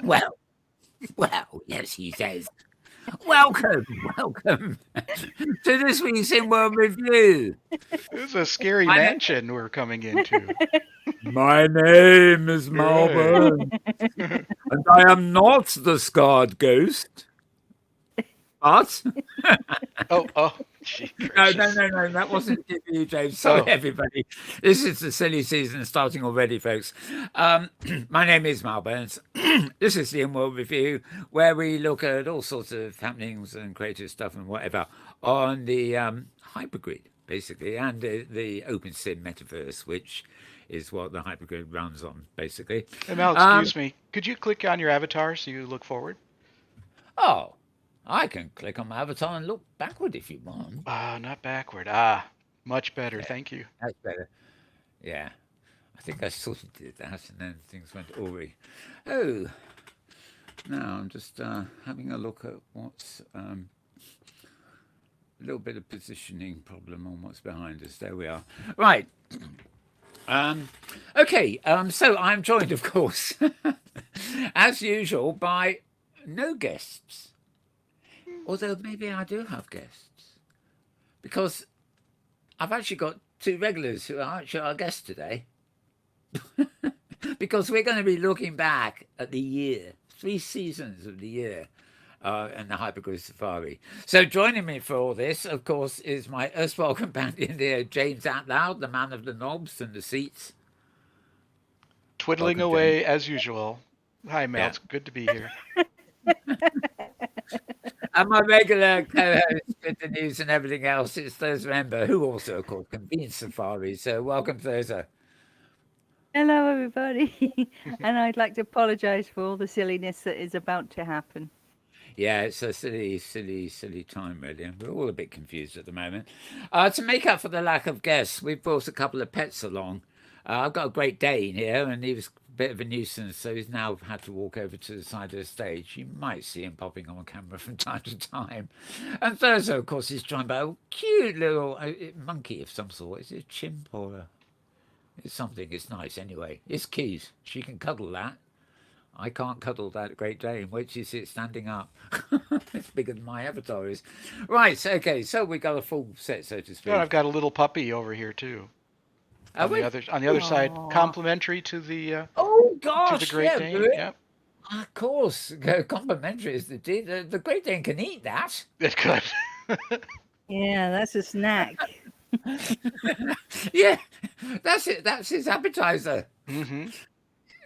Well, yes, he says. Welcome to this week's Inworld Review. This is a scary My, mansion we're coming into. my name is Right. Malvern, and I am not the scarred ghost. But Oh, gee, no, gracious. that wasn't for you, James. Sorry, Oh. everybody. This is the silly season starting already, folks. My name is Mal Burns. This is the Inworld Review, where we look at all sorts of happenings and creative stuff and whatever on the hypergrid, basically, and the open sim metaverse, which is what the hypergrid runs on, basically. Hey, Mal, excuse me. Could you click on your avatar so you look forward? Oh, I can click on my avatar and look backward if you want. Not backward. Much better. Thank you. That's better. Yeah. I think I sort of did that, and then things went awry. Oh, now I'm just having a look at what's a little bit of positioning problem on what's behind us. There we are. Right. Okay. So I'm joined, of course, as usual, by no guests. Although maybe I do have guests, because I've actually got two regulars who are actually our guests today. Because we're going to be looking back at the year, 3 seasons of the year, and the Hypergrid Safari. So joining me for all this, of course, is my erstwhile companion here, James Atlloud, the man of the knobs and the seats. Twiddling Welcome, away James. as usual. Hi, Mal. Yeah. It's good to be here. And my regular co-host with the news and everything else is Thirza Ember, who also, of course, convenes Safari. So welcome, Thirza. Hello, everybody. And I'd like to apologise for all the silliness that is about to happen. Yeah, it's a silly time, really. And we're all a bit confused at the moment. To make up for the lack of guests, we've brought a couple of pets along. I've got a Great Dane here, and he was a bit of a nuisance, so he's now had to walk over to the side of the stage. You might see him popping on camera from time to time. And Thurzo, of course, is joined by a cute little monkey of some sort. Is it a chimp or it's something? It's nice anyway. It's Keys. She can cuddle that. I can't cuddle that Great Dane. Wait till you see it standing up. It's bigger than my avatar is. Right, okay, so we got a full set, so to speak. Yeah, I've got a little puppy over here too. On the other side, Aw. complimentary to the Oh gosh, Great yeah, Dane. Yep. of course. Complimentary is the Great Dane can eat that. It could. Yeah, that's a snack. Yeah, that's it. That's his appetizer. Mm-hmm.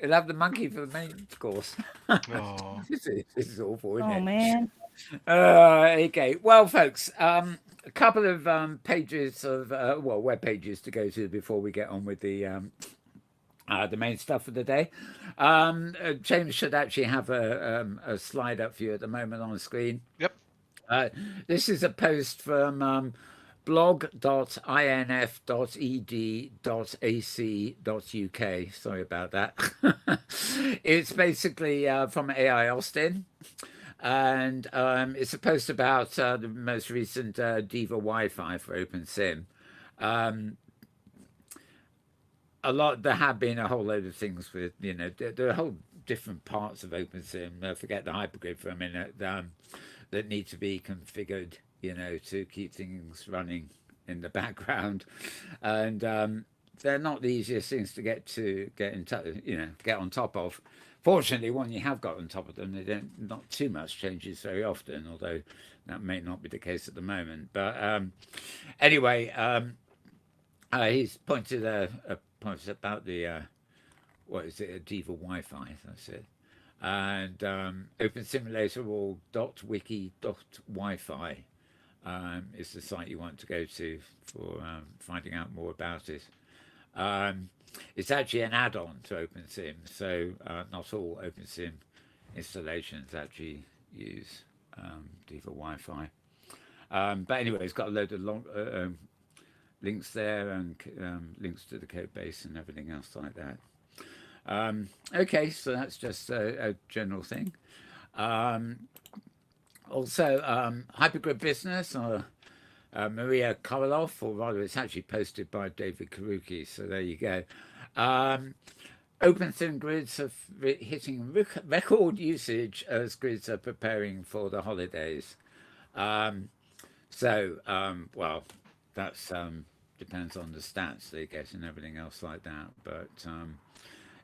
He'll have the monkey for the main course. Oh. This is awful, isn't Oh, it? man. Okay, well, folks, a couple of pages of web pages to go to before we get on with the main stuff for the day. James should actually have a slide up for you at the moment on the screen. Yep. This is a post from blog.inf.ed.ac.uk. Sorry about that. It's basically from AI Austin. And it's a post about the most recent Diva Wi-Fi for OpenSim. There have been a whole load of things with, there are whole different parts of OpenSim. Forget the hypergrid for a minute. That need to be configured, to keep things running in the background, and they're not the easiest things to get on top of. Fortunately, when you have got on top of them, not too much changes very often, although that may not be the case at the moment. But anyway, he's pointed a point about the what is it, a Diva Wi-Fi? That's it. And Open Simulator or .wiki.wi-fi is the site you want to go to for finding out more about it. It's actually an add-on to OpenSim, so not all OpenSim installations actually use Diva Wi-Fi. But anyway, it's got a load of links there and links to the code base and everything else like that. Okay, so that's just a general thing. Also, Hypergrid Business, Maria Korolev, or rather, it's actually posted by David Karuki. So there you go. OpenSim grids are hitting record usage as grids are preparing for the holidays. Um, well, that's depends on the stats they get and everything else like that. But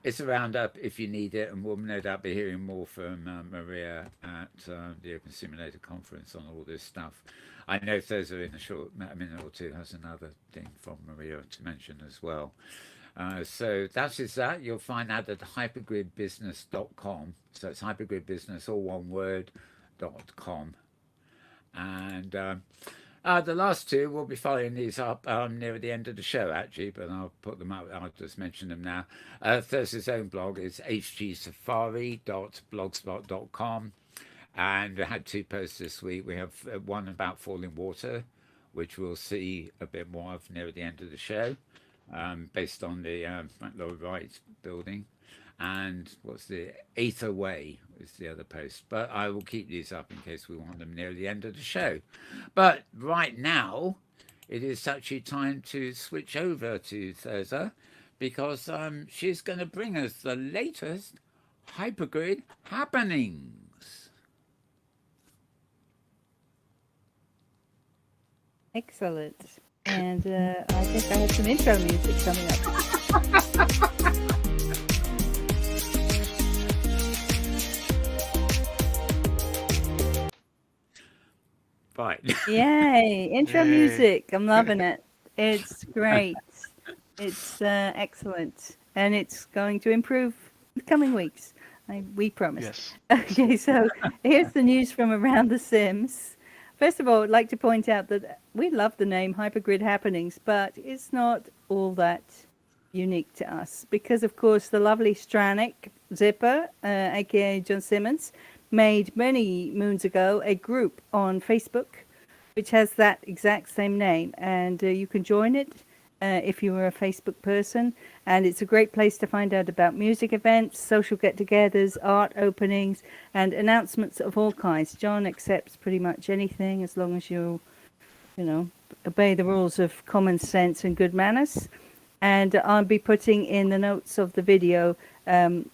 it's a roundup if you need it, and we'll no doubt be hearing more from Maria at the Open Simulator conference on all this stuff. I know Thirza in a minute or two has another thing from Maria to mention as well. So that is that. You'll find that at hypergridbusiness.com. So it's hypergridbusiness, all one word, .com. And the last two, we'll be following these up near the end of the show, actually, but I'll put them up. I'll just mention them now. Thurza's own blog is hgsafari.blogspot.com. And we had 2 posts this week. We have one about falling water, which we'll see a bit more of near the end of the show. Based on the front lower right building, and what's the Aether Way is the other post. But I will keep these up in case we want them near the end of the show. But right now, it is actually time to switch over to Thurza, because she's going to bring us the latest hypergrid happenings. Excellent. And I think I have some intro music coming up. Right. Yay! Intro Yay. music. I'm loving it. It's great. It's excellent. And it's going to improve in the coming weeks. We promise. Yes. Okay, so here's the news from around The Sims. First of all, I'd like to point out that we love the name Hypergrid Happenings, but it's not all that unique to us because, of course, the lovely Stranic Zipper, aka John Simmons, made many moons ago a group on Facebook which has that exact same name, and you can join it if you are a Facebook person, and it's a great place to find out about music events, social get-togethers, art openings, and announcements of all kinds. John accepts pretty much anything as long as you obey the rules of common sense and good manners. And I'll be putting in the notes of the video the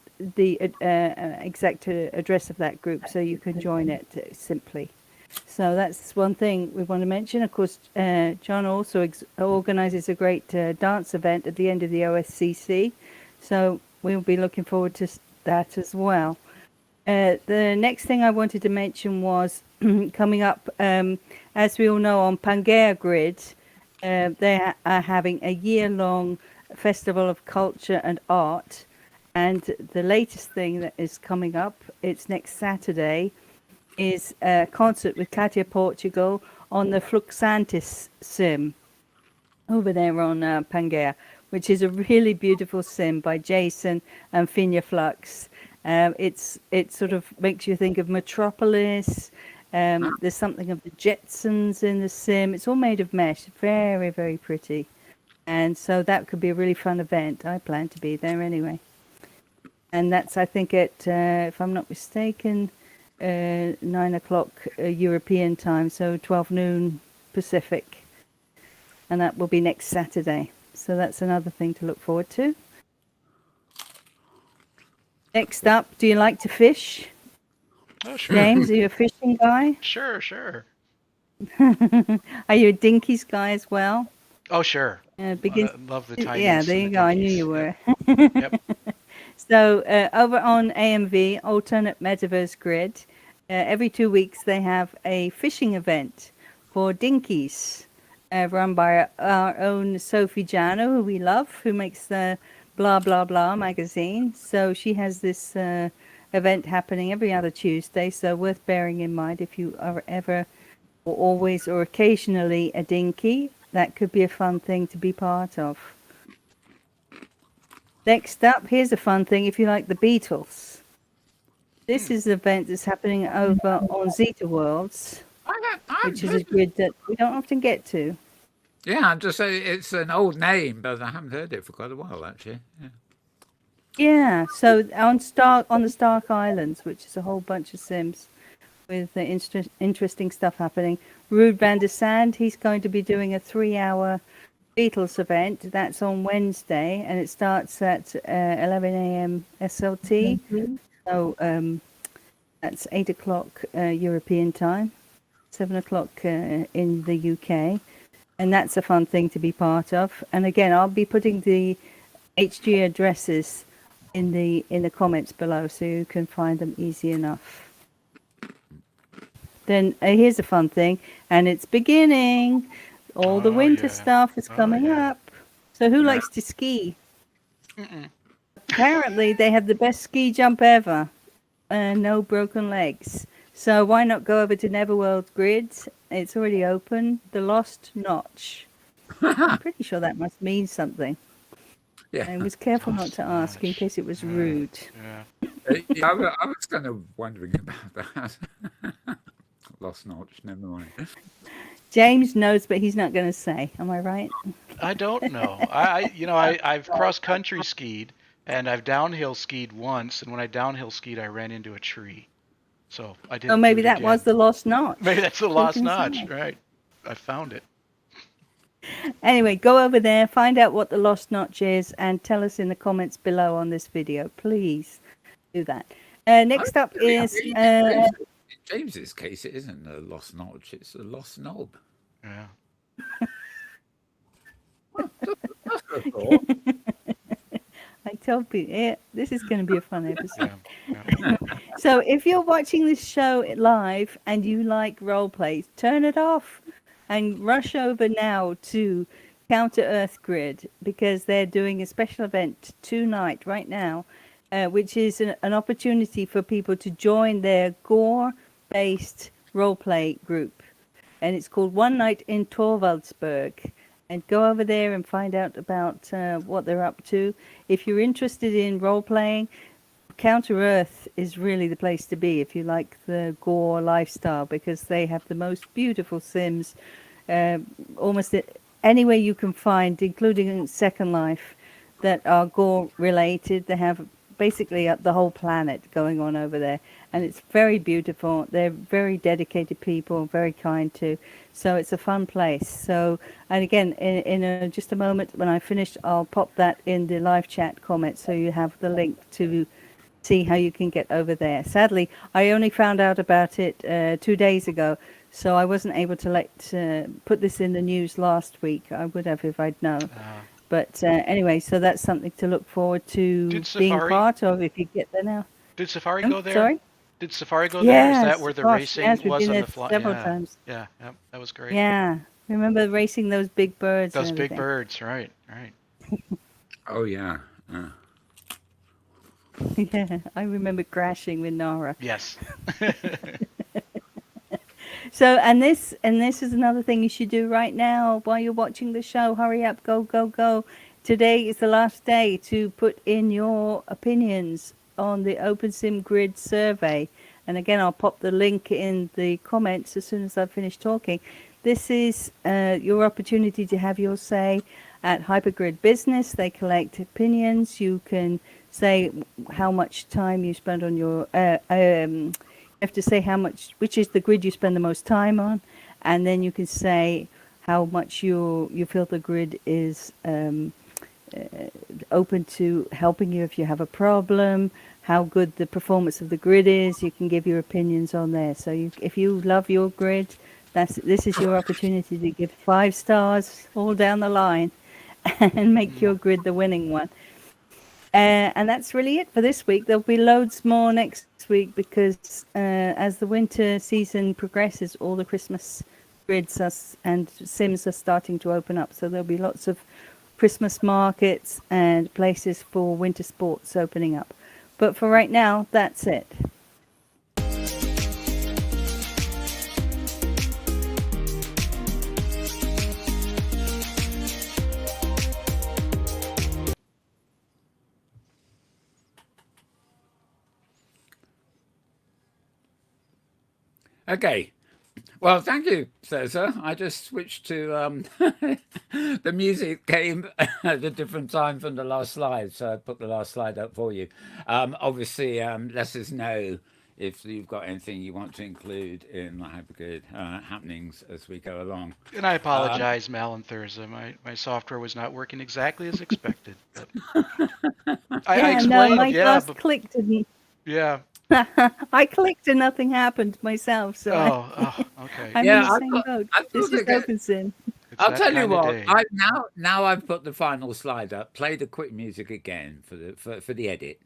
exact address of that group, so you can join it simply. So that's one thing we want to mention. Of course, John also organizes a great dance event at the end of the OSCC, so we'll be looking forward to that as well. The next thing I wanted to mention was coming up, as we all know, on Pangea Grid, they are having a year-long festival of culture and art, and the latest thing that is coming up, it's next Saturday, is a concert with Katia Portugal on the Fluxantis sim over there on Pangea, which is a really beautiful sim by Jason and Finia Flux. It sort of makes you think of Metropolis. There's something of the Jetsons in the sim. It's all made of mesh. Very, very pretty. And so that could be a really fun event. I plan to be there anyway. And that's, I think, at, if I'm not mistaken, 9 o'clock European time, so 12 noon Pacific. And that will be next Saturday. So that's another thing to look forward to. Next up, do you like to fish? Oh, sure. James, are you a fishing guy? Sure, sure. Are you a dinkies guy as well? Oh, sure. Begins... love the tidings. Yeah, there you go. I knew you were. Yep. So over on AMV, Alternate Metaverse Grid, every 2 weeks they have a fishing event for dinkies, run by our own Sophie Jano, who we love, who makes the Blah Blah Blah magazine. So she has this event happening every other Tuesday, so worth bearing in mind if you are ever or always or occasionally a dinky. That could be a fun thing to be part of. Next up, here's a fun thing if you like the Beatles. This is an event that's happening over on Zeta Worlds, which is a grid that we don't often get to. Yeah, I'm just saying it's an old name, but I haven't heard it for quite a while, actually. Yeah, so on the Stark Islands, which is a whole bunch of sims with interesting stuff happening. Ruud van der Sand, he's going to be doing a 3-hour Beatles event. That's on Wednesday, and it starts at 11 a.m. SLT. So that's 8 o'clock European time, 7 o'clock in the UK. And that's a fun thing to be part of. And again, I'll be putting the HG addresses in the comments below, so you can find them easy enough. Then here's a fun thing, and it's beginning. All the winter stuff is coming up. So who likes to ski? Apparently, they have the best ski jump ever. No broken legs. So why not go over to Neverworld Grid? It's already open. The Lost Notch. I'm pretty sure that must mean something. Yeah. I was careful not to ask in case it was rude. Yeah, I was kind of wondering about that. Lost Notch, never mind. James knows, but he's not going to say. Am I right? I don't know. I've cross country skied and I've downhill skied once, and when I downhill skied, I ran into a tree. So I didn't. Oh, maybe that was the Lost Notch. Maybe that's the Lost Notch, right? I found it. Anyway, go over there, find out what the Lost Notch is, and tell us in the comments below on this video. Please do that. Next up is... in James's case, it isn't a Lost Notch, it's a Lost Knob. Yeah. That's a thought. I told you, this is going to be a fun episode. Yeah. So if you're watching this show live and you like role plays, turn it off and rush over now to Counter Earth Grid, because they're doing a special event tonight, right now, which is an opportunity for people to join their gore-based roleplay group. And it's called One Night in Torvaldsburg. And go over there and find out about what they're up to. If you're interested in role-playing, Counter Earth is really the place to be if you like the gore lifestyle, because they have the most beautiful sims almost anywhere you can find, including Second Life, that are gore related. They have basically the whole planet going on over there, and it's very beautiful. They're very dedicated people, very kind too. So it's a fun place. So, and again, in just a moment when I finish, I'll pop that in the live chat comments, so you have the link to see how you can get over there. Sadly, I only found out about it 2 days ago, so I wasn't able to put this in the news last week. I would have if I'd known. But anyway, so that's something to look forward to being part of if you get there now. Did Safari go there? Sorry? Did Safari go there? Is that where the racing yes, we've was been on there the fly? several times. Yeah, that was great. Yeah, remember racing those big birds? Those and big everything. birds, right. Oh, yeah. Yeah, I remember crashing with Nara. Yes. So, and this is another thing you should do right now while you're watching the show. Hurry up, go, go, go. Today is the last day to put in your opinions on the OpenSim Grid survey. And again, I'll pop the link in the comments as soon as I finish talking. This is your opportunity to have your say at Hypergrid Business. They collect opinions. You can say how much time you spend on your... you have to say which is the grid you spend the most time on, and then you can say how much you feel the grid is open to helping you if you have a problem, how good the performance of the grid is. You can give your opinions on there. So if you love your grid, this is your opportunity to give 5 stars all down the line and make your grid the winning one. And that's really it for this week. There'll be loads more next week because as the winter season progresses, all the Christmas grids and sims are starting to open up. So there'll be lots of Christmas markets and places for winter sports opening up. But for right now, that's it. Okay. Well, thank you, Thirza. I just switched to the music came at a different time from the last slide, so I put the last slide up for you. Obviously, let us know if you've got anything you want to include in the hypergrid happenings as we go along. And I apologize, Mal and Thirza. My software was not working exactly as expected. But I explained, my yeah, last but, clicked and yeah. I clicked and nothing happened myself. So Okay. I'm in Yeah, the same boat. I This thought is again. OpenSim. It's I'll that tell you kind of what. day. Now I've put the final slide up. Play the quick music again for the edit.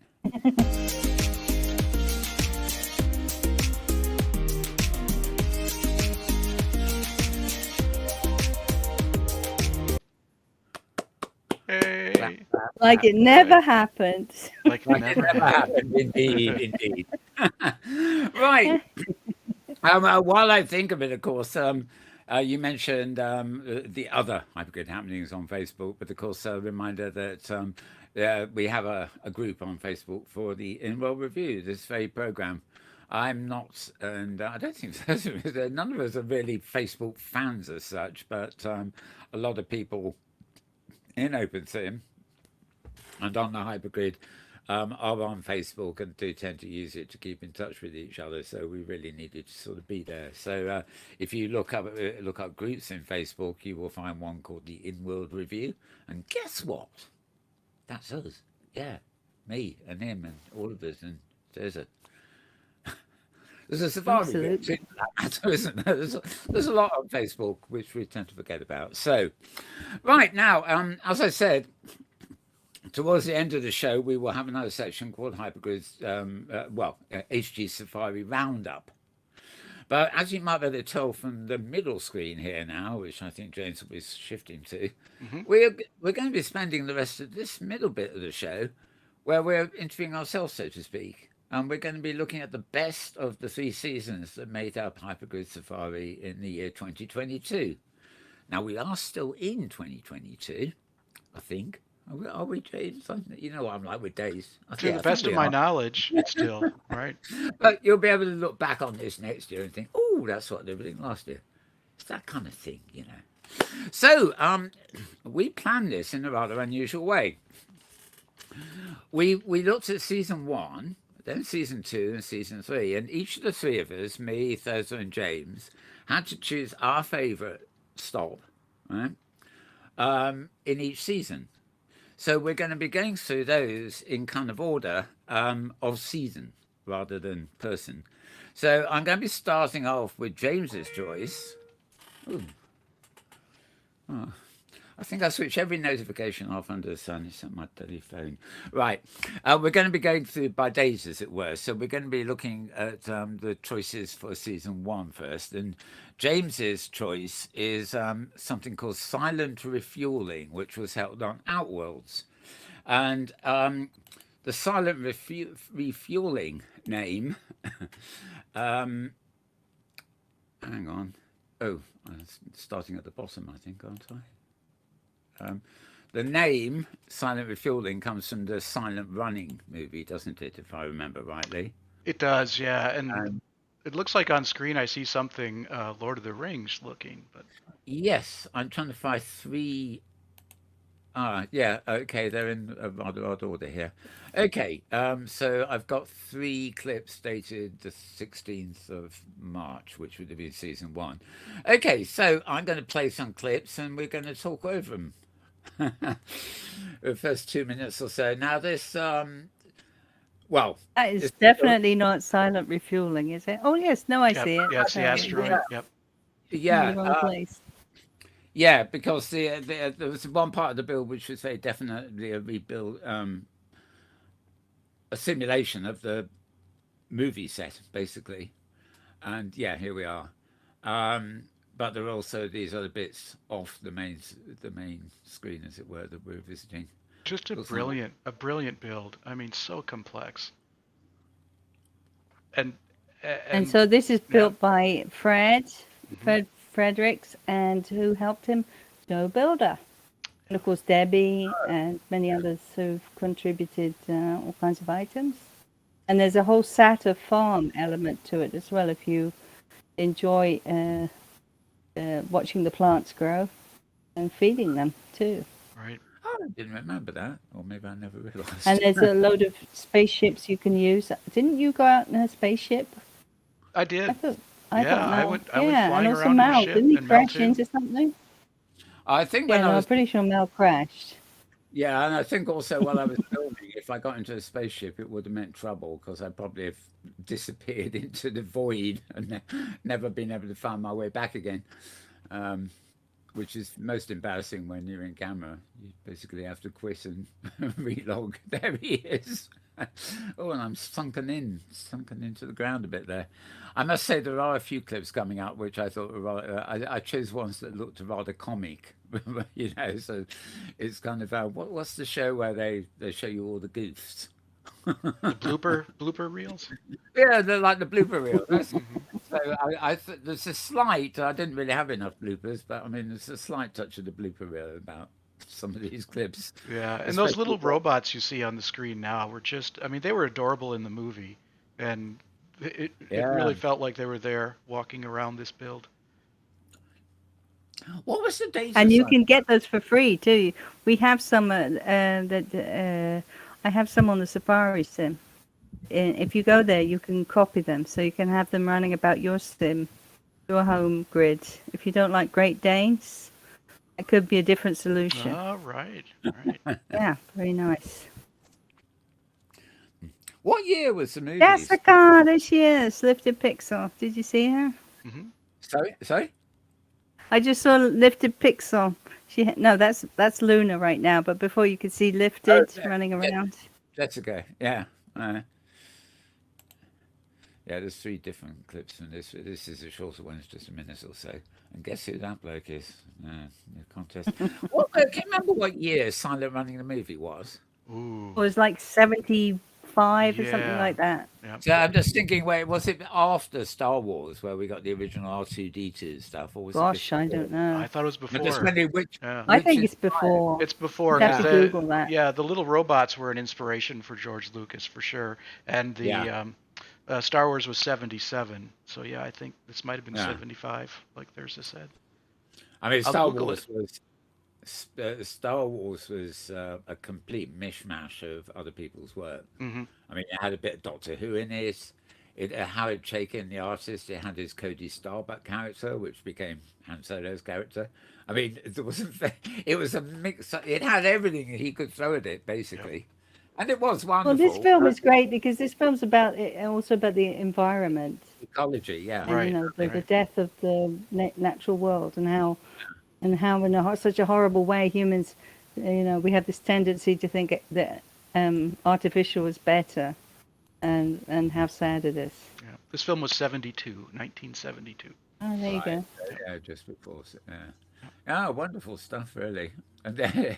Hey, Like it never happened. like Like never it never happened. happened. Indeed. Right. While I think of it, of course, you mentioned the other hypergrid happenings on Facebook, but of course, a reminder that we have a group on Facebook for the Inworld Review, this very program. I'm not, and I don't think none of us are really Facebook fans as such, but a lot of people in OpenSim and on the hypergrid are on Facebook and do tend to use it to keep in touch with each other. So we really needed to sort of be there. So if you look up groups in Facebook, you will find one called the Inworld Review. And guess what? That's us. Yeah, me and him and all of us and Thirza. There's a safari group too, for that matter, isn't there? There's a lot on Facebook which we tend to forget about. So, right now, as I said, towards the end of the show, we will have another section called Hypergrid's, HG Safari Roundup. But as you might be able to tell from the middle screen here now, which I think James will be shifting to, we're going to be spending the rest of this middle bit of the show where we're interviewing ourselves, so to speak. And we're going to be looking at the best of the 3 seasons that made up Hypergrid Safari in the year 2022. Now, we are still in 2022, I think. Are we, James? You know what I'm like with days. To the best of my knowledge, it's still, right? But you'll be able to look back on this next year and think, oh, that's what they were doing last year. It's that kind of thing, you know. So we planned this in a rather unusual way. We looked at season 1, then season 2 and season 3, and each of the 3 of us, me, Thirza and James, had to choose our favourite stop, right, in each season. So we're going to be going through those in kind of order of season rather than person. So I'm going to be starting off with James's choice. Ooh. Oh. I think I switch every notification off under the sun. It's on my telephone. Right. We're going to be going through by days, as it were. So we're going to be looking at the choices for season 1 first. And James's choice is something called Silent Refueling, which was held on Outworlds. And the Silent Refueling name... hang on. Oh, I'm starting at the bottom, I think, aren't I? The name Silent Refueling comes from the Silent Running movie, doesn't it, if I remember rightly? It does, yeah. And it looks like on screen I see something Lord of the Rings looking. But yes, I'm trying to find 3. Yeah, okay, they're in a rather odd order here. Okay, so I've got 3 clips dated the 16th of March, which would have been season 1. Okay, so I'm going to play some clips and we're going to talk over them. The first 2 minutes or so. Now this, well, That is definitely not silent refueling, is it? Oh yes, no, I see it. Yeah, it's the asteroid. Yep. Yeah, in the wrong place. Yeah, because there was one part of the build which was very definitely a rebuild, a simulation of the movie set, basically. And yeah, here we are. But there are also these other bits off the main screen, as it were, that we're visiting. Just a brilliant build. I mean, so complex. And so this is built by Fred Fredericks, and who helped him? Joe Builder. And of course Debbie and many others who've contributed all kinds of items. And there's a whole Satyr farm element to it as well, if you enjoy watching the plants grow and feeding them too. Right. Oh I didn't remember that, or maybe I never realised. And there's a load of spaceships you can use. Didn't you go out in a spaceship? I I did. thought Yeah, I Mel. went Yeah, and flying also around in a Mel. ship, Didn't he and Mel crash too. into something? I think Yeah, when I no, I'm was, pretty sure Mel crashed. yeah, and I think also while I was filming, if I got into a spaceship, it would have meant trouble because I'd probably have disappeared into the void and never been able to find my way back again. Um, which is most embarrassing when you're in camera. You basically have to quit and relog. There he is. Oh, and I'm sunken into the ground a bit there. I must say there are a few clips coming up which I thought were rather, I chose ones that looked rather comic, you know. So it's kind of what's the show where they show you all the goofs? The blooper reels. Yeah, they're like the blooper reel. That's Hmm. so there's a slight. I didn't really have enough bloopers, but I mean, there's a slight touch of the blooper reel about some of these clips, Yeah, and those especially. little robots you see on the screen now were just, I mean, they were adorable in the movie, and it Yeah. really felt like they were there walking around this build. What was the data And you site? can get those for free too. We have some I have some on the Safari sim. If you go there, you can copy them, so you can have them running about your sim, your home grid. If you don't like Great Danes, it could be a different solution. All right, right. Yeah, very nice. What year was the movie? Jessica, there she is, Lifted Pixel. Did you see her? Hmm. Sorry. I just saw Lifted Pixel. No, that's Luna right now. But before you could see Lifted Yeah, running yeah, around. Jessica. Yeah. Yeah, there's 3 different clips from this. This is a shorter one. It's just a minute or so. And guess who that bloke is? The contest. Can you remember what year Silent Running the movie was? Ooh, It was like 75 or something yeah, like that. yeah. So I'm just thinking, wait, was it after Star Wars where we got the original R2D2 stuff, or was it Gosh, I before? don't know. I thought it was I'm just before. wondering Yeah, I which think is it's before. it's before You'd have because to yeah, Google that. the little robots were an inspiration for George Lucas for sure, and yeah, the Star Wars was 77. So yeah, I think this might have been yeah. 75, like Thirza said. I mean, I'll Google it. Star Wars was a complete mishmash of other people's work. Hmm. I mean, it had a bit of Doctor Who in it. It Howard Chaykin, the artist, it had his Cody Starbuck character, which became Han Solo's character. I mean, there wasn't. It was a mix. It had everything he could throw at it, Yep. basically, and it was Well, this wonderful. film is great because this film's about also about the environment Ecology, yeah, and Right. the Right. death of the natural world and how in such a horrible way humans, we have this tendency to think that artificial is better, and how sad it is. Yeah. This film was 1972. Oh, there you right, go. yeah, just before. Yeah, wonderful stuff, really. And then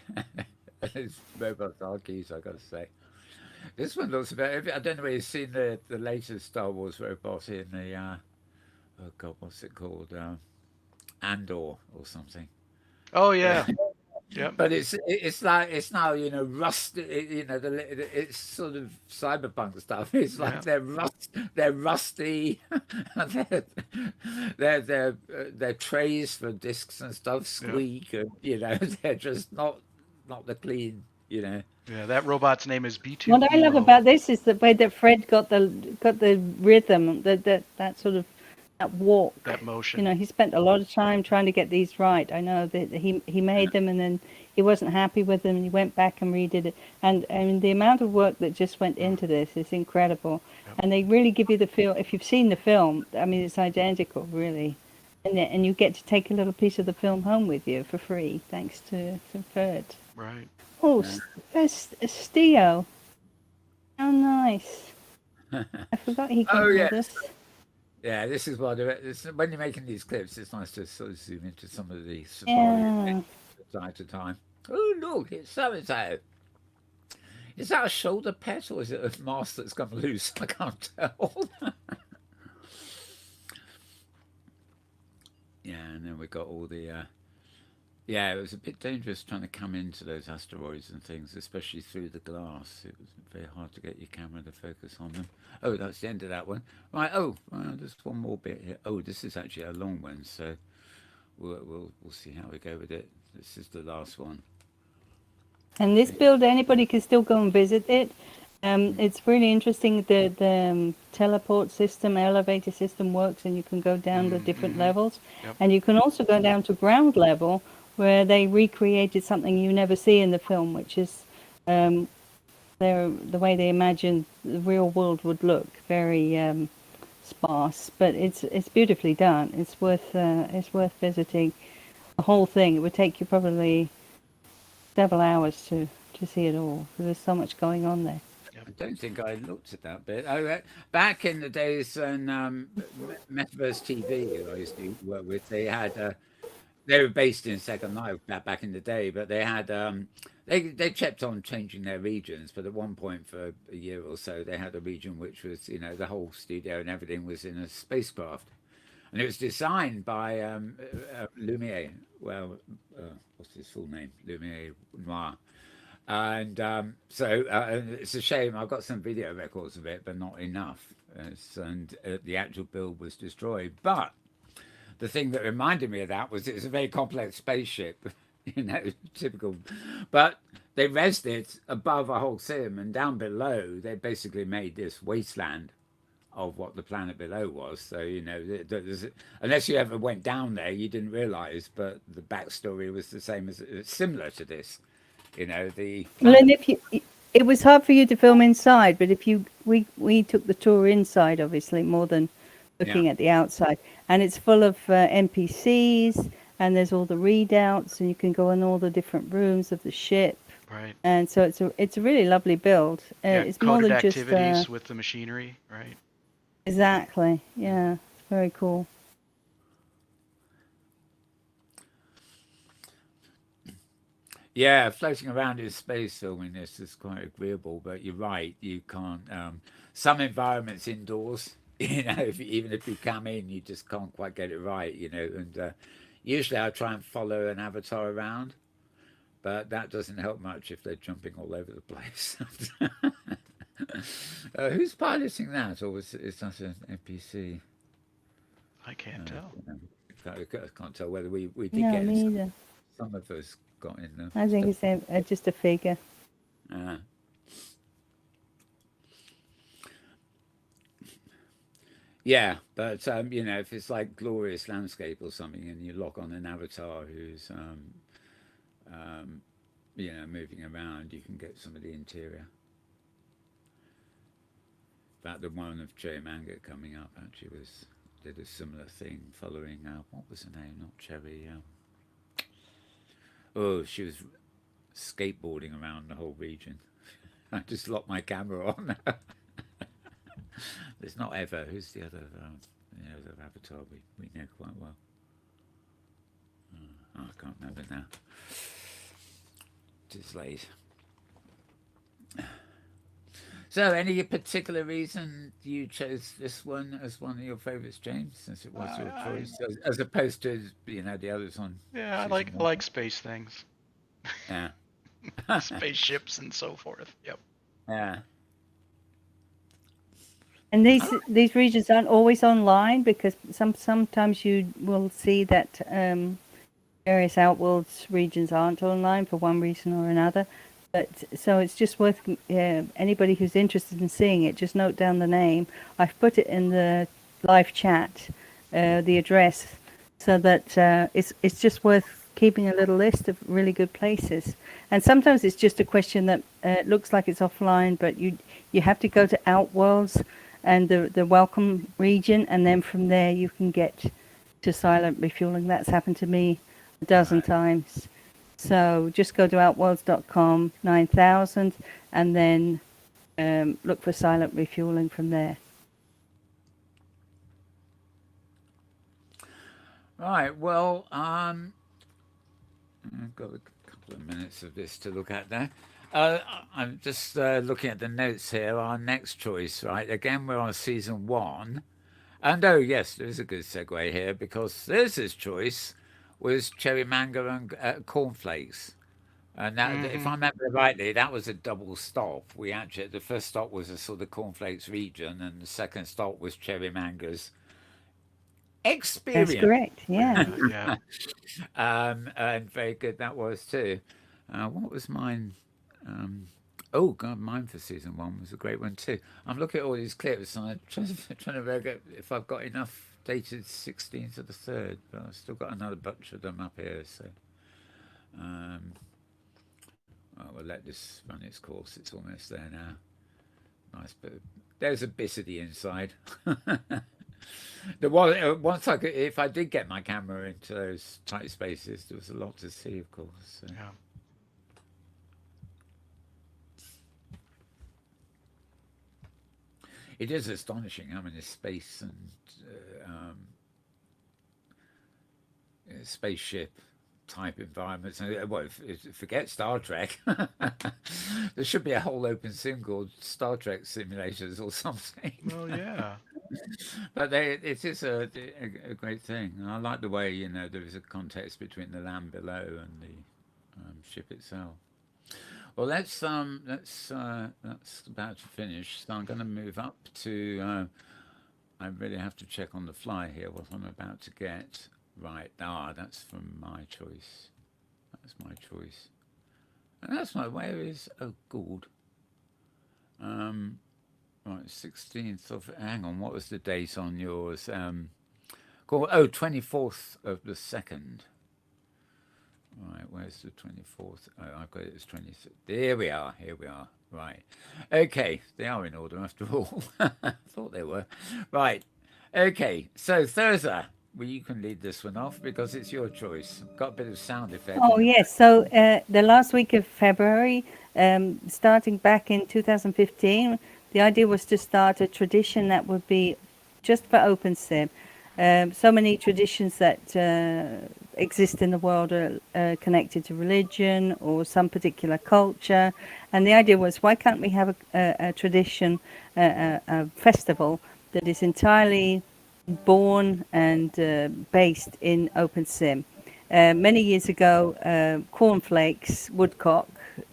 those robots are keys, I got to say. This one looks about. I don't know if you've seen the latest Star Wars robot in the. Oh God, what's it called? Andor or something. Oh yeah. Yep. But it's like it's now rust. It's sort of cyberpunk stuff. It's like Yeah. they're rusty. Their trays for discs and stuff Yep. squeak, and they're just not the clean. Yeah. That robot's name is B2. What I love about this is the way that Fred got the rhythm, that sort of that walk. That motion. He spent a lot of time trying to get these right. I know that he made them and then he wasn't happy with them and he went back and redid it. And I mean, the amount of work that just went into this is incredible. Yep. And they really give you the feel. If you've seen the film, I mean, it's identical, really. And you get to take a little piece of the film home with you for free, thanks to Fred. Right. Oh, Yeah. there's Steo. How nice. I forgot he came Oh, with yes. us. Yeah, this is what when you're making these clips, it's nice to sort of zoom into some of the safari Yeah. from time to time. Oh, look, it's so and so. Is that a shoulder pet or is it a mask that's come loose? I can't tell. Yeah, and then we got all the. Yeah, it was a bit dangerous trying to come into those asteroids and things, especially through the glass. It was very hard to get your camera to focus on them. Oh, that's the end of that one. Right. Oh, there's one more bit here. Oh, this is actually a long one, so we'll see how we go with it. This is the last one. And this build, anybody can still go and visit it. It's really interesting. The teleport system, elevator system works, and you can go down the different levels. Yep. And you can also go down to ground level, where they recreated something you never see in the film, which is the way they imagined the real world would look. Very sparse, but it's beautifully done. It's worth visiting the whole thing. It would take you probably several hours to see it all. There's so much going on there. I don't think I looked at that bit. Back in the days when Metaverse TV, who I used to work with, they had they were based in Second Life back in the day, but they had they kept on changing their regions. But at one point for a year or so, they had a region which was, you know, the whole studio and everything was in a spacecraft, and it was designed by Lumiere. Well, what's his full name? Lumiere Noir. And so it's a shame. I've got some video records of it, but not enough. And the actual build was destroyed. But the thing that reminded me of that was it was a very complex spaceship, you know, typical. But they rested it above a whole sim, and down below they basically made this wasteland of what the planet below was. So, you know, unless you ever went down there, you didn't realize. But the backstory was the same as similar to this. You know, well, and it was hard for you to film inside, but if we took the tour inside, obviously, more than looking at the outside, and it's full of NPCs, and there's all the readouts, and you can go in all the different rooms of the ship. Right. And so it's a really lovely build. It's more than just activities with the machinery, right? Exactly. Yeah, it's very cool. Yeah, floating around in space filming this is quite agreeable, but you're right, you can't. Some environments indoors, you know, even if you come in, you just can't quite get it right, you know. And usually I try and follow an avatar around, but that doesn't help much if they're jumping all over the place. Who's piloting that, or is that an NPC? I can't tell. I can't tell whether we did No, get me either. some of us got in there. I think it's just a figure. Yeah, but you know, if it's like glorious landscape or something, and you lock on an avatar who's you know, moving around, you can get some of the interior. In fact, the one of Cherry Manga coming up actually did a similar thing, following what was her name? Not Cherry. Oh, she was skateboarding around the whole region. I just locked my camera on. There's not Ever. Who's the other avatar we know quite well? I can't remember now. It is late. So, any particular reason you chose this one as one of your favourites, James, since it was your choice, as opposed to, you know, the others on? Yeah, I like space things. Yeah. Spaceships and so forth. Yep. Yeah. And these regions aren't always online, because sometimes you will see that various Outworlds regions aren't online for one reason or another. But so it's just worth anybody who's interested in seeing it, just note down the name. I've put it in the live chat, the address, so that it's just worth keeping a little list of really good places. And sometimes it's just a question that looks like it's offline, but you have to go to Outworlds and the welcome region, and then from there you can get to silent refueling. That's happened to me a dozen times. So just go to outworlds.com 9000 and then look for silent refueling from there. Right. Well, I've got a couple of minutes of this to look at there. I'm just looking at the notes here. Our next choice, right? Again, we're on season 1. And oh, yes, there's a good segue here, because Thirza's choice was cherry mango and cornflakes. And that, if I remember rightly, that was a double stop. The first stop was a sort of cornflakes region, and the second stop was cherry mango's experience. That's correct, yeah. Yeah. And very good that was too. What was mine? Oh God, mine for season one was a great one too. I'm looking at all these clips and I'm trying to work out if I've got enough dated 16th of the third, but I've still got another bunch of them up here. So um, we'll let this run its course. It's almost there now. Nice bit. There's a bit of the inside. There was once I could, if I did get my camera into those tight spaces, there was a lot to see, of course. So. Yeah. It is astonishing how many space and spaceship type environments. And well, forget Star Trek. There should be a whole open sim called Star Trek Simulators or something. Well, yeah. But it is a great thing. And I like the way there is a context between the land below and the ship itself. Well, that's about to finish. So I'm going to move up to. I really have to check on the fly here what I'm about to get. Right, that's from my choice. That's my choice, and that's my. Where is? Oh, good. Right, 16th of. Hang on, what was the date on yours? 24th of the second. Right, where's the 24th? Oh, I've got it as 26th. Here we are. Right. Okay, they are in order after all. I thought they were. Right. Okay, so Thirza, well, you can lead this one off because it's your choice. Got a bit of sound effect. Oh, yes. So the last week of February, starting back in 2015, the idea was to start a tradition that would be just for OpenSim. So many traditions that exist in the world are connected to religion or some particular culture. And the idea was, why can't we have a tradition, a festival that is entirely born and based in OpenSim? Many years ago, Cornflakes Woodcock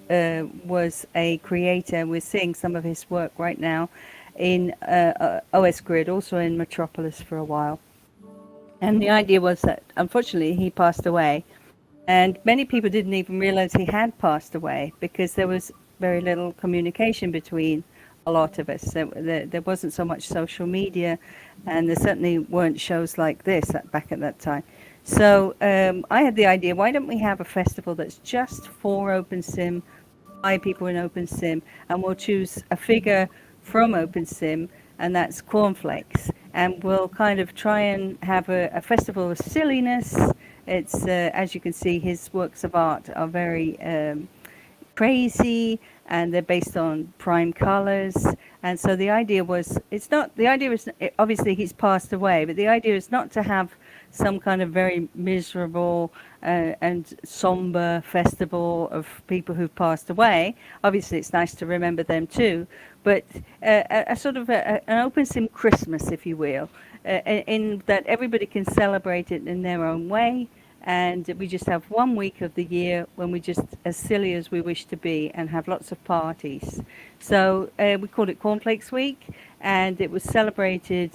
was a creator. We're seeing some of his work right now in OS Grid, also in Metropolis for a while. And the idea was that, unfortunately, he passed away. And many people didn't even realize he had passed away because there was very little communication between a lot of us. There wasn't so much social media, and there certainly weren't shows like this back at that time. So I had the idea, why don't we have a festival that's just for OpenSim, by people in OpenSim, and we'll choose a figure from OpenSim, and that's Cornflakes. And we'll kind of try and have a festival of silliness. It's, as you can see, his works of art are very crazy, and they're based on prime colors. And so the idea was, obviously he's passed away, but the idea is not to have some kind of very miserable and somber festival of people who've passed away. Obviously it's nice to remember them too, but a sort of an OpenSim Christmas, if you will, in that everybody can celebrate it in their own way. And we just have 1 week of the year when we just as silly as we wish to be and have lots of parties. So we called it Cornflakes Week, and it was celebrated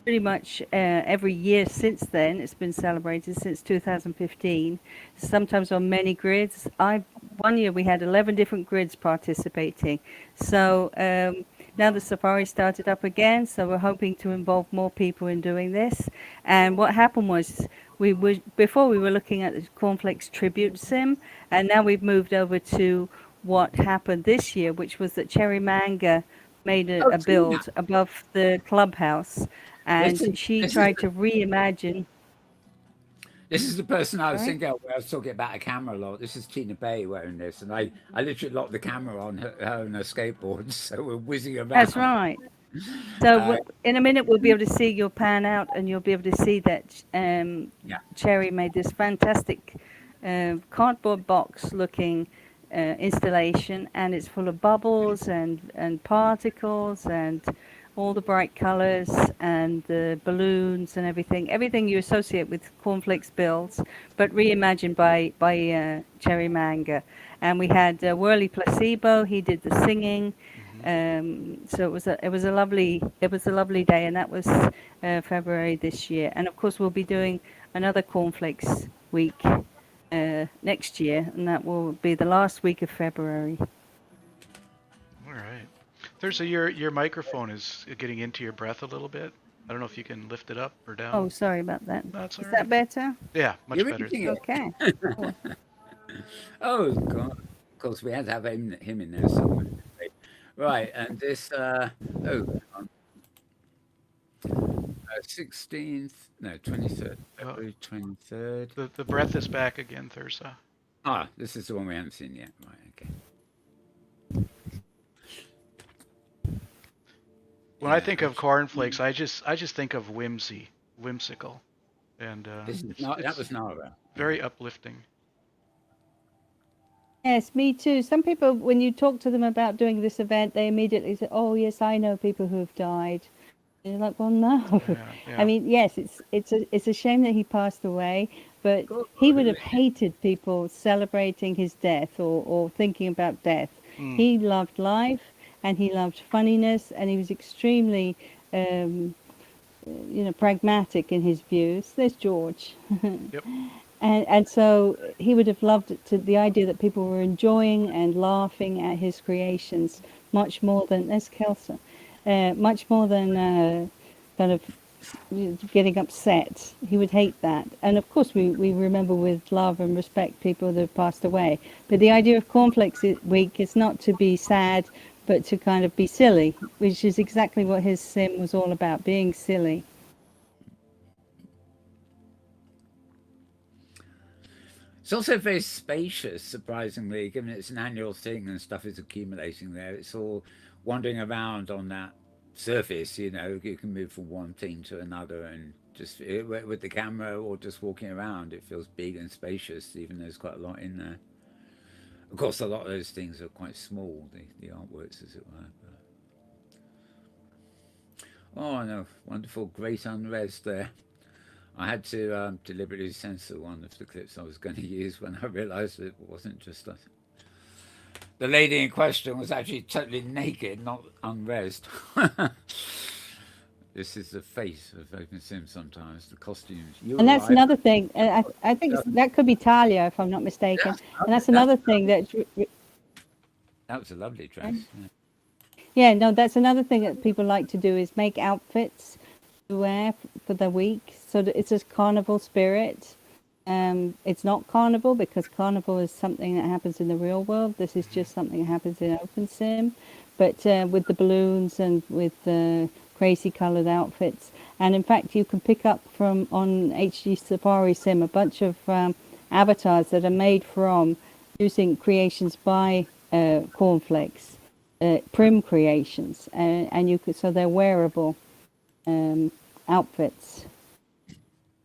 pretty much every year since then. It's been celebrated since 2015, sometimes on many grids. One year we had 11 different grids participating. So now the safari started up again, so we're hoping to involve more people in doing this. And what happened was, before we were looking at the Cornflakes Tribute Sim, and now we've moved over to what happened this year, which was that Cherry Manga made a build above the clubhouse, and she tried to reimagine. This is the person I was thinking of where I was talking about a camera a lot. This is Tina Bay wearing this, and I literally locked the camera on her and her skateboard, so we're whizzing around. That's right. So in a minute we'll be able to see your pan out, and you'll be able to see that Cherry made this fantastic cardboard box looking installation, and it's full of bubbles and particles and all the bright colors and the balloons and everything you associate with Cornflakes builds, but reimagined by Cherry Manga. And we had Whirly Placebo. He did the singing. So it was a lovely day, and that was February this year. And of course we'll be doing another Cornflakes Week next year, and that will be the last week of February. Thursa, your microphone is getting into your breath a little bit. I don't know if you can lift it up or Oh, down. sorry about that. That's all Is right. that better? Yeah, much You're better. eating it. Okay. Cool. Oh God! Of course, we had to have him in there somewhere. Right, and this. Oh, 16th. No, 23rd. Oh, February 23rd. the breath is back again, Thursa. Ah, this is the one we haven't seen yet. Right. Okay. When I Yeah. think of cornflakes, I just think of whimsical, and This is it's not. That it's was Nara. very uplifting. Yes, me too. Some people, when you talk to them about doing this event, they immediately say, "Oh, yes, I know people who have died." And you're like, "Well, no." Yeah, I yeah. mean, yes, it's a shame that he passed away, but Good. he would have hated people celebrating his death or thinking about death. Mm, He loved life and he loved funniness, and he was extremely, pragmatic in his views. There's George. yep. And so he would have loved it the idea that people were enjoying and laughing at his creations much more than, as Kelsa, much more than kind of getting upset. He would hate that. And of course, we remember with love and respect people that have passed away. But the idea of Cornflakes Week is not to be sad, but to kind of be silly, which is exactly what his sim was all about, being silly. It's also very spacious, surprisingly, given it's an annual thing and stuff is accumulating there. It's all wandering around on that surface. You can move from one thing to another, and just with the camera or just walking around, it feels big and spacious, even though there's quite a lot in there. Of course, a lot of those things are quite small, the artworks, as it were. Oh, no, wonderful, great unrest there. I had to deliberately censor one of the clips I was going to use when I realised it wasn't just us. The lady in question was actually totally naked, not unresed. This is the face of OpenSim sometimes, the costumes. You And were that's right. another thing. And I think that could be Talia, if I'm not mistaken. And that's another thing That was a lovely dress. Yeah. yeah, no, that's another thing that people like to do is make outfits to wear for the week, so that it's a carnival spirit. It's not carnival because carnival is something that happens in the real world. This is just something that happens in OpenSim, but with the balloons and with the crazy coloured outfits. And in fact, you can pick up from on HG Safari Sim a bunch of avatars that are made from using creations by Cornflakes, Prim creations, and you could, so they're wearable outfits.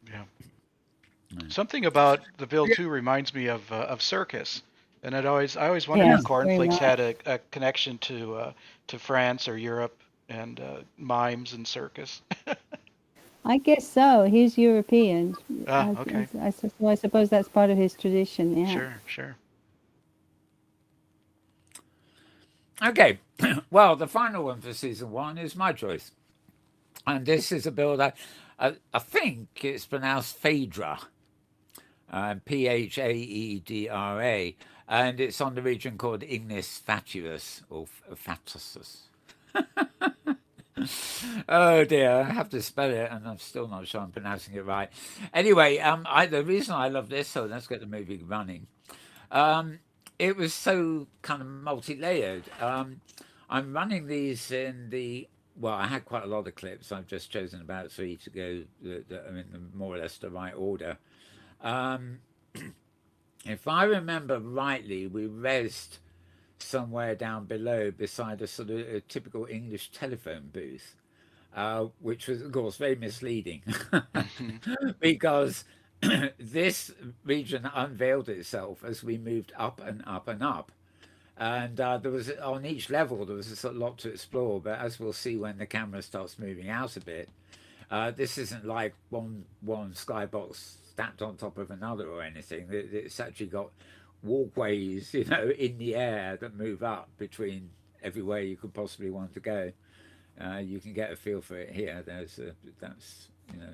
Yeah. Something about the build too reminds me of circus, and I always wondered Yes, if very cornflakes much. had a connection to France or Europe and mimes and circus. I guess so. He's European. Ah, okay. I suppose that's part of his tradition. Yeah. Sure, sure. Okay, well, the final one for season one is my choice. And this is a build, I think it's pronounced Phaedra, Phaedra, and it's on the region called Ignis Fatuus, or Fatuus. Oh dear, I have to spell it, and I'm still not sure I'm pronouncing it right. Anyway, the reason I love this, so let's get the movie running. It was so kind of multi-layered. I'm running these in the well. I had quite a lot of clips. I've just chosen about three to go that are in more or less the right order. Um, if I remember rightly, we resed somewhere down below beside a sort of a typical English telephone booth, which was, of course, very misleading Hmm. because this region unveiled itself as we moved up and up and up. And there was on each level there was a lot to explore. But as we'll see when the camera starts moving out a bit, this isn't like one skybox stacked on top of another or anything. It's actually got walkways, in the air that move up between everywhere you could possibly want to go. You can get a feel for it here. That's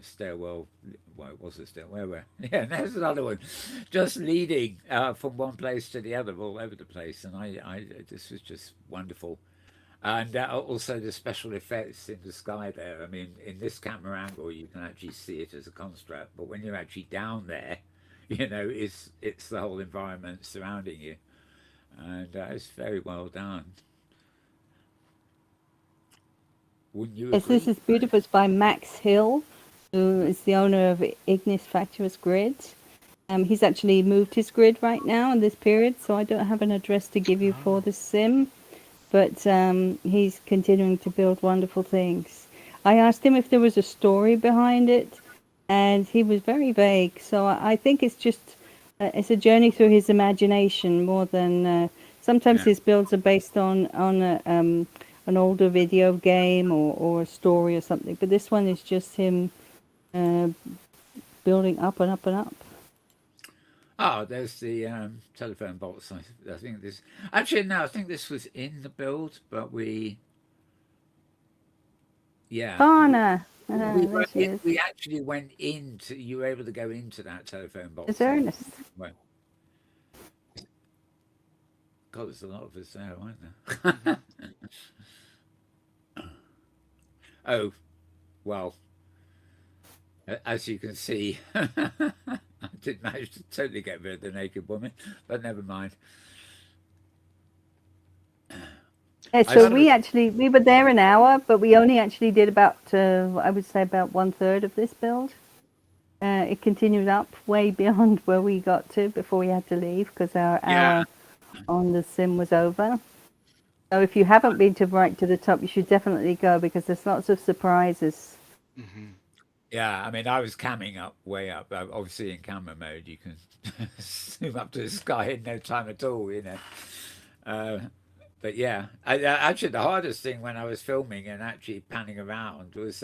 stairwell. Well, it was a stairwell. Where? Yeah, and there's another one, just leading from one place to the other, all over the place. And I this was just wonderful. And also the special effects in the sky there. I mean, in this camera angle, you can actually see it as a construct, but when you're actually down there, it's the whole environment surrounding you, and it's very well done. Wouldn't you Yes, this agree? is beautiful. It's by Max Hill, who is the owner of Ignis Fatuous Grid. He's actually moved his grid right now in this period, so I don't have an address to give you for Oh, this sim, but he's continuing to build wonderful things. I asked him if there was a story behind it, and he was very vague. So I think it's just it's a journey through his imagination more than sometimes Yeah. his builds are based on an older video game or a story or something. But this one is just him uh, building up and up and up. Oh, there's the telephone box. I think this actually no, I think this was in the build, but yeah, Kana, were there she is. we actually went into. You were able to go into that telephone It's box and Ernest. well, God, there's a lot of us there, aren't hmm. there? Oh well, as you can see, I did manage to totally get rid of the naked woman, but never mind. Yeah, I so sort of we were there an hour, but we only actually did about I would say about 1/3 of this build. It continued up way beyond where we got to before we had to leave because our yeah. hour on the sim was over. So if you haven't been to right to the top, you should definitely go because there's lots of surprises. Hmm. Yeah, I mean, I was camming up way up. Obviously, in camera mode, you can zoom up to the sky in no time at all. Uh, but yeah, actually, the hardest thing when I was filming and actually panning around was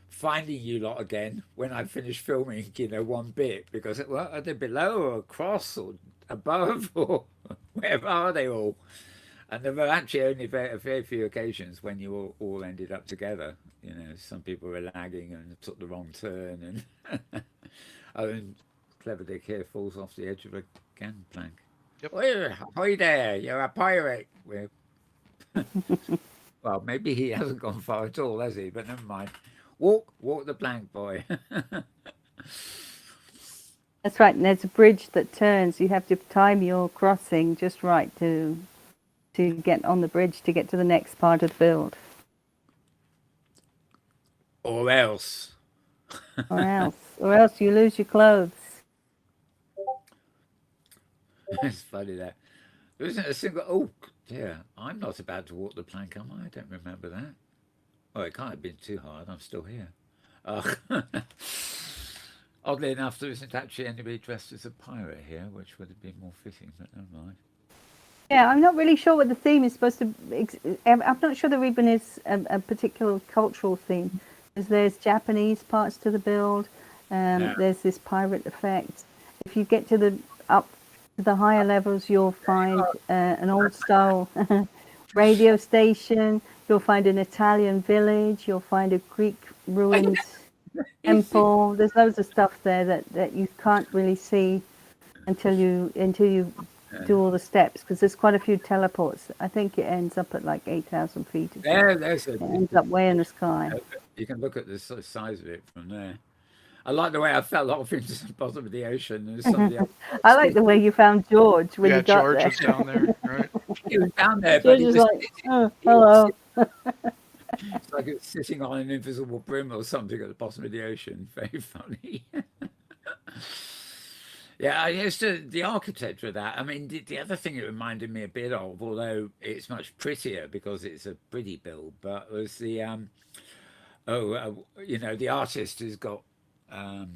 finding you lot again when I finished filming, one bit, because well, are they below or across or above or where are they all? And there were actually only very few occasions when you all ended up together. Some people were lagging and took the wrong turn, and oh, and Clever Dick here falls off the edge of a gangplank. Yep. Hi there, you're a pirate. Well, maybe he hasn't gone far at all, has he? But never mind. Walk the plank, boy. That's right, and there's a bridge that turns. You have to time your crossing just right to get on the bridge to get to the next part of the build, Or else. or else you lose your clothes. It's funny that. There isn't a single. Oh, dear. I'm not about to walk the plank, am I? I don't remember that. Oh, it can't have been too hard. I'm still here. Uh, oddly enough, there isn't actually anybody dressed as a pirate here, which would have been more fitting, but never mind. Yeah, I'm not really sure what the theme is supposed to. I'm not sure there even is a particular cultural theme, because there's Japanese parts to the build. Yeah. There's this pirate effect. If you get to the up to the higher levels, you'll find an old style radio station. You'll find an Italian village. You'll find a Greek ruined temple. There's loads of stuff there that you can't really see until you do all the steps, because there's quite a few teleports. I think it ends up at like 8,000 feet. Or something. There's a. It ends up way in the sky. You can look at the sort of size of it from there. I like the way I fell off into the bottom of the ocean and somebody else. I like the way you found George when Yeah, you got George there. was down there, right? He was down there, but George he was was. like, oh, hello. It's like it's sitting on an invisible brim or something at the bottom of the ocean. Very funny. Yeah, I used to the architecture of that. I mean, the other thing it reminded me a bit of, although it's much prettier because it's a pretty build, but was the the artist who's got I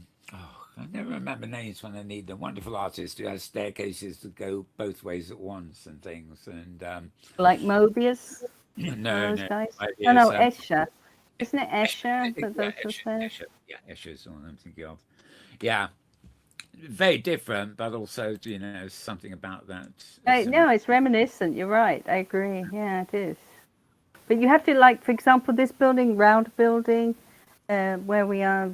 never remember names when I need them. Wonderful artist who has staircases that go both ways at once and things. And Like Mobius, no, those no guys. Oh ideas. no, Escher. Isn't it Escher that Yeah, does the stairs? Yeah, Escher's the one I'm thinking of. Yeah, very different, but also something about that. No, it's reminiscent. You're right. I agree. Yeah, it is. But you have to, like, for example, this building, round building, where we are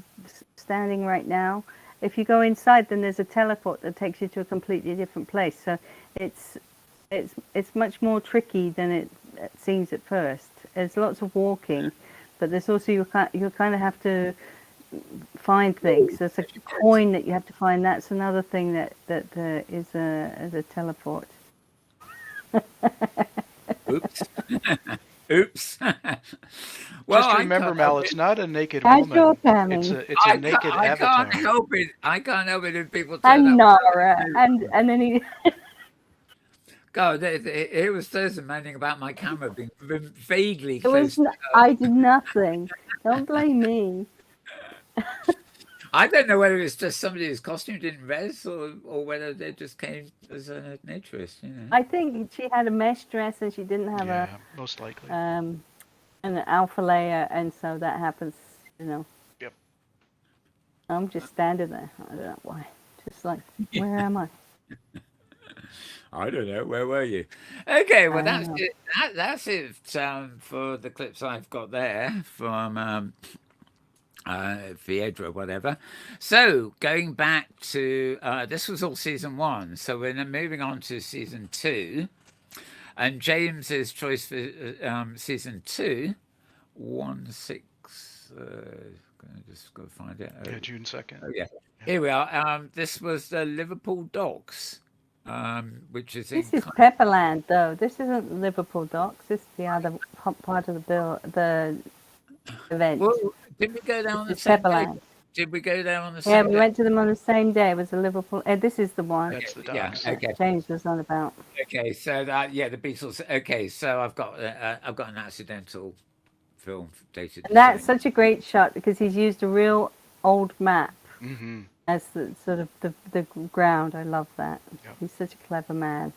standing right now. If you go inside, then there's a teleport that takes you to a completely different place. So it's much more tricky than scenes at first. There's lots of walking, but there's also you kind of have to find things. There's a coin that you have to find. That's another thing that is a teleport. Oops. Oops. Well, Just remember, Mal, it's not a naked Casual woman. coming. It's a naked I avatar. can't help it. I can't help it if people turn And up. Nara, and then he. God, it was Thirza moaning about my camera being vaguely It was. close. I did nothing. Don't blame me. I don't know whether it's just somebody whose costume didn't res or whether they just came as an interest, you know. I think she had a mesh dress and she didn't have Yeah, most likely. an alpha layer, and so that happens, you know. Yep. I'm just standing there. I don't know why. Just like, where am I? I don't know. Where were you? Okay, well I that's don't know. it. That's it for the clips I've got there from Viedra, whatever. So going back to this was all season 1, so we're now moving on to season 2, and James's choice for season 2, 1/6. Just go find it. Yeah, June 2nd. Oh yeah, here we are. This was the Liverpool Docks, which is in. This is Pepperland, though. This isn't Liverpool Docks. This is the other part of the event. Well, did we go down on the This is same day? Pepperland. Did we go down on the Yeah, same we day? went to them on the same day. It was a Liverpool. This is the one That's the Yeah. docks. that Okay. James was on about. Okay. So that the Beatles. Okay. So I've got an accidental film dated. And that's such a great shot because he's used a real old map Mm-hmm. as the sort of the ground. I love that. Yep. He's such a clever man.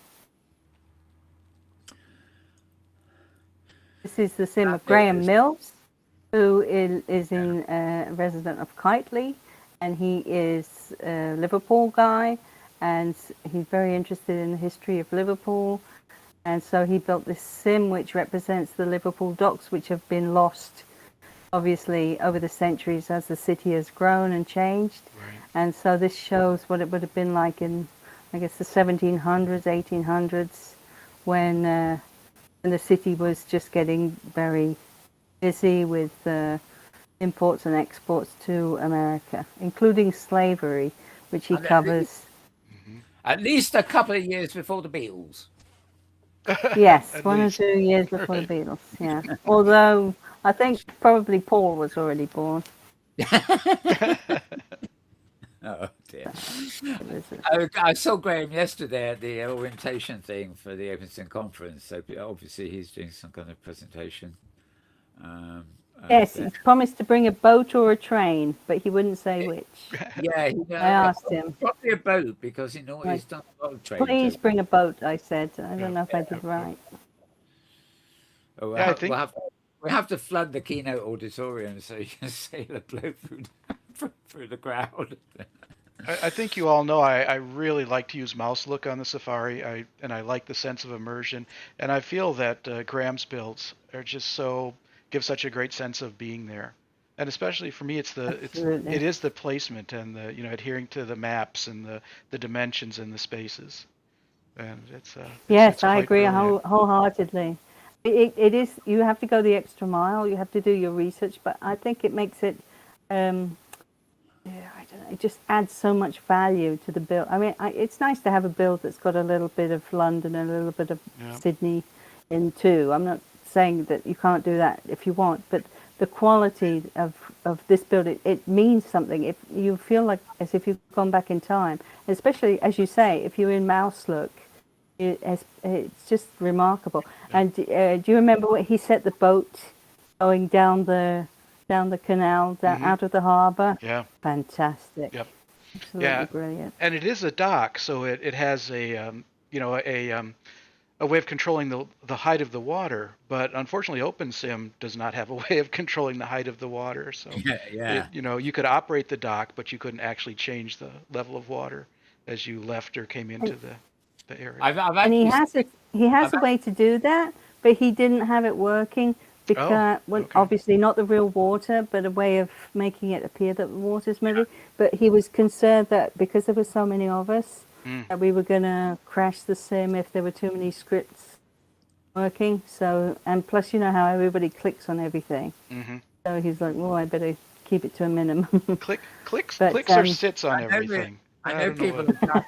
This is the sim of Graham Mills, who is a resident of Kitely, and he is a Liverpool guy, and he's very interested in the history of Liverpool, and so he built this sim which represents the Liverpool docks, which have been lost, obviously, over the centuries as the city has grown and changed. Right. And so this shows what it would have been like in, I guess, the 1700s, 1800s, when the city was just getting very busy with imports and exports to America, including slavery, which he And covers. at least a couple of years before the Beatles. Yes, At 1 or least. 2 years before the Beatles, yeah. Although I think probably Paul was already born. Oh dear. It was I saw Graham yesterday at the orientation thing for the Openstone conference. So obviously he's doing some kind of presentation. yes, there. he promised to bring a boat or a train, but he wouldn't say which. Yeah, I asked him, probably a boat because he's done a lot of training. please bring a boat, I said. I don't know if I did right. Oh, Yeah, I think- we have to flood the keynote auditorium so you can sail a blow through the crowd. I think you all know I really like to use mouse look on the Safari, and I like the sense of immersion, and I feel that Graham's builds are just give such a great sense of being there, and especially for me, Absolutely. it is the placement and the adhering to the maps and the dimensions and the spaces, and Yes, I quite agree brilliant. wholeheartedly. It is, you have to go the extra mile, you have to do your research, but I think it makes it, I don't know, it just adds so much value to the build. I mean, it's nice to have a build that's got a little bit of London and a little bit of Yeah. Sydney in too. I'm not saying that you can't do that if you want, but the quality of this build, it means something. If you feel like as if you've gone back in time, especially as you say, if you're in mouse look, it's just remarkable. And do you remember what he set the boat going down the canal out of the harbour? Yeah. Fantastic. Yep. Absolutely Yeah. brilliant. And it is a dock, so it has a way of controlling the height of the water. But unfortunately, OpenSim does not have a way of controlling the height of the water. So Yeah. you could operate the dock, but you couldn't actually change the level of water as you left or came into the area. I've And he actually has a way to do that, but he didn't have it working because, well, okay. obviously not the real water, but a way of making it appear that the water's moving. But he was concerned that because there were so many of us, that we were going to crash the sim if there were too many scripts working. So, and plus, you know how everybody clicks on everything. Mm-hmm. So he's like, well, I better keep it to a minimum. But Clicks or sits on I know, everything. I I know don't know people what. have done.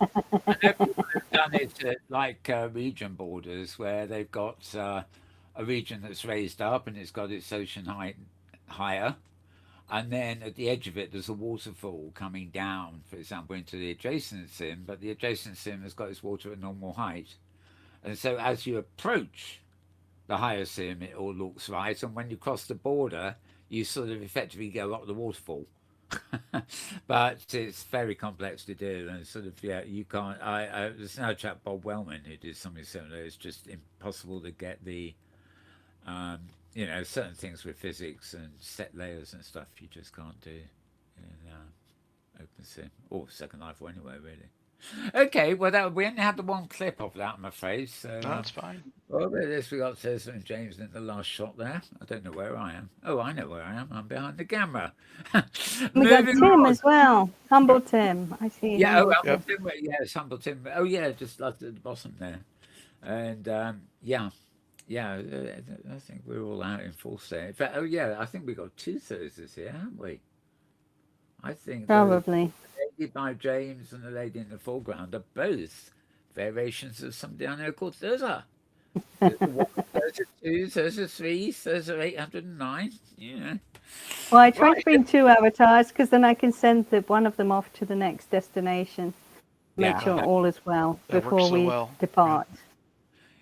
I know people have done it at like region borders where they've got a region that's raised up and it's got its ocean height higher, and then at the edge of it there's a waterfall coming down, for example, into the adjacent sim, but the adjacent sim has got its water at normal height, and so as you approach the higher sim, it all looks right, and when you cross the border, you sort of effectively go up the waterfall. But it's very complex to do, and sort of yeah, you can't. There's no chap Bob Wellman who did something similar. It's just impossible to get the um, certain things with physics and set layers and stuff. You just can't do in OpenSim or Second Life or anywhere really. Okay, well we only had the one clip of that, I'm afraid. So No, it's fine. well, there it is. We got Thirza and James in the last shot there. I don't know where I am. Oh, I know where I am. I'm behind the camera. We got Moving Tim on. as well. Humble Tim. I see Yeah, oh, Humble Humble Tim. Timber. Yeah, it's Humble Timber. Oh, yeah, just at the bottom there. And yeah, I think we're all out in full state. In fact, oh, yeah, I think we got two Thursdays here, haven't we? I think the Probably. lady by James and the lady in the foreground are both variations of somebody I know called Thirza. There's a 1, there's a 2, there's a 3, there's a 809. Yeah. Well, I try to Right. bring 2 avatars because then I can send one of them off to the next destination. Make Yeah. sure all is well That works before so we well. depart.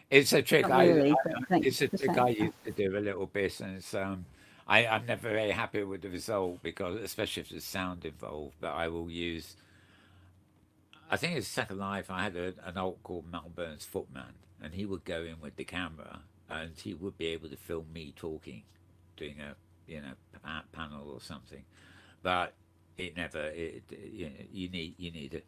It's a trick Not I, really, I but thanks it's a for trick saying I that. used to do a little bit, and it's I'm never very happy with the result because especially if there's sound involved. But I will use. I think it's Second Life. I had an alt called Melbourne's Footman, and he would go in with the camera, and he would be able to film me talking, doing a panel or something. But it never. You need it.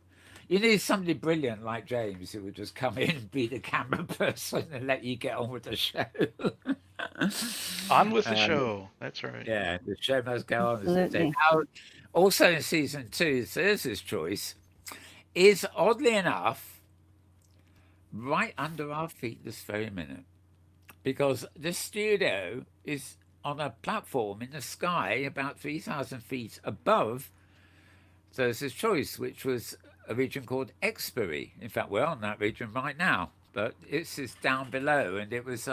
You need somebody brilliant like James who would just come in and be the camera person and let you get on with the show. On with the um, show. That's right. yeah, the show must go on. As they say. Absolutely. Now, also in season 2, Thursday's choice is oddly enough right under our feet this very minute because the studio is on a platform in the sky about 3,000 feet above Thursday's choice, which was a region called Expiry. In fact, we're on that region right now, but it's just down below, and it was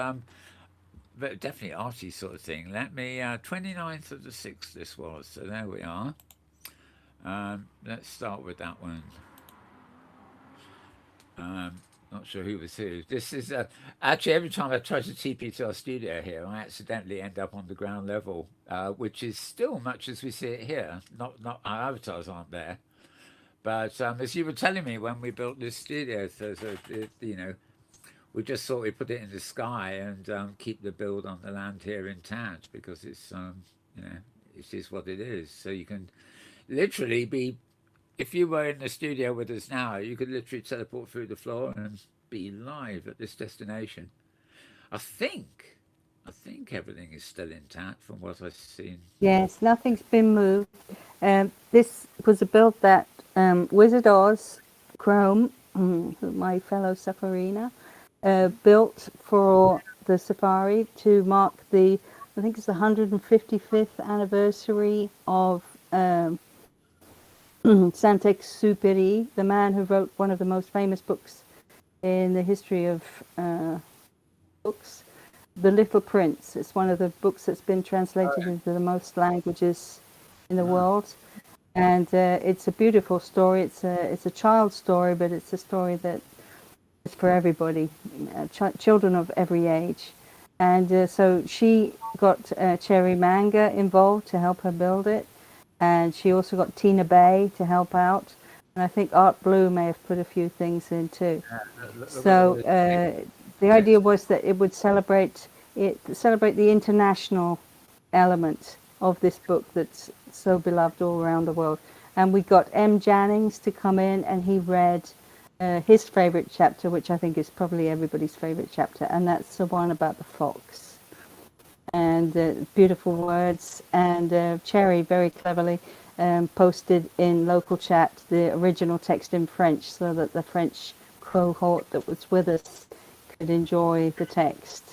but definitely arty sort of thing. Let me 29th of the 6th this was, so there we are. Let's start with that one. Not sure who was who. This is actually every time I try to TP to our studio here, I accidentally end up on the ground level, which is still much as we see it here. Not our avatars aren't there, but as you were telling me when we built this studio, so we just thought we'd put it in the sky and keep the build on the land here intact because it's it is what it is. So you can literally be, if you were in the studio with us now, you could literally teleport through the floor and be live at this destination. I think everything is still intact from what I've seen. Yes, nothing's been moved. This was a build that Wizard Oz Chrome, my fellow Safarina, built for the safari to mark I think it's the 155th anniversary of Saint-Exupéry, the man who wrote one of the most famous books in the history of books, The Little Prince. It's one of the books that's been translated into the most languages in the world, and it's a beautiful story. It's a child's story, but it's a story that is for everybody, children of every age. And so she got Cherry Manga involved to help her build it, and she also got Tina Bay to help out. And I think Art Blue may have put a few things in too. So the idea was that it would celebrate the international element of this book that's so beloved all around the world. And we got M. Jannings to come in, and he read his favorite chapter, which I think is probably everybody's favorite chapter, and that's the one about the fox. And beautiful words. And Cherry very cleverly posted in local chat the original text in French so that the French cohort that was with us could enjoy the text.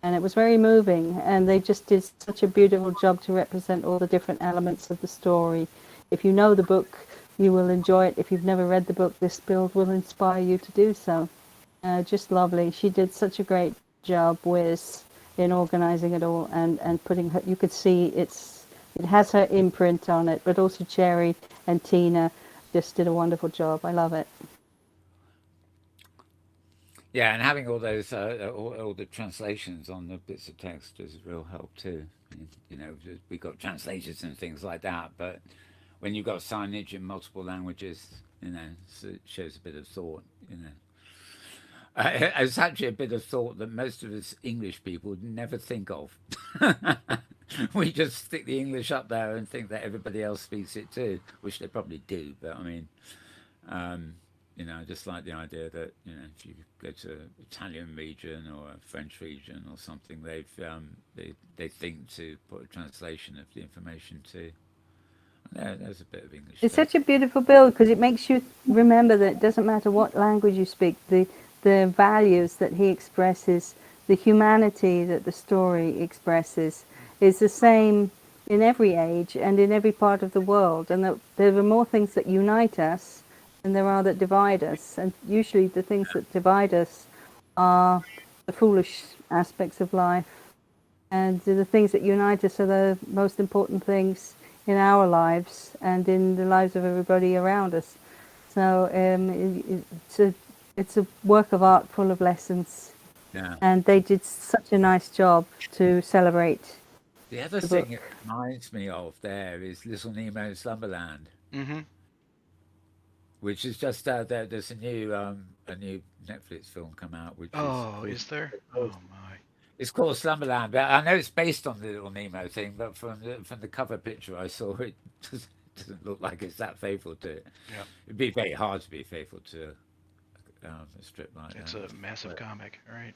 And it was very moving, and they just did such a beautiful job to represent all the different elements of the story. If you know the book, you will enjoy it. If you've never read the book, this build will inspire you to do so. Just lovely. She did such a great job in organizing it all and putting her. You could see it has her imprint on it, but also Cherry and Tina just did a wonderful job. I love it. Yeah, and having all those all the translations on the bits of text is a real help too. You know, we got translators and things like that, but when you've got signage in multiple languages, you know, so it shows a bit of thought. You know, it's actually a bit of thought that most of us English people would never think of. We just stick the English up there and think that everybody else speaks it too, which they probably do. But I mean, you know, I just like the idea that, you know, if you go to an Italian region or a French region or something, they think to put a translation of the information too. There's a bit of English. It's such a beautiful build because it makes you remember that it doesn't matter what language you speak, the values that he expresses, the humanity that the story expresses is the same in every age and in every part of the world, and that there are more things that unite us than there are that divide us. And usually the things that divide us are the foolish aspects of life, and the things that unite us are the most important things in our lives and in the lives of everybody around us. So it's a work of art full of lessons. Yeah. And they did such a nice job to celebrate. The other thing it reminds me of there is Little Nemo's Slumberland, which is just there's a new Netflix film come out, which is there? Oh my! It's called Slumberland, but I know it's based on the Little Nemo thing. But from the cover picture I saw, it doesn't look like it's that faithful to it. Yeah, it'd be very hard to be faithful to a strip like that. It's a massive comic, right?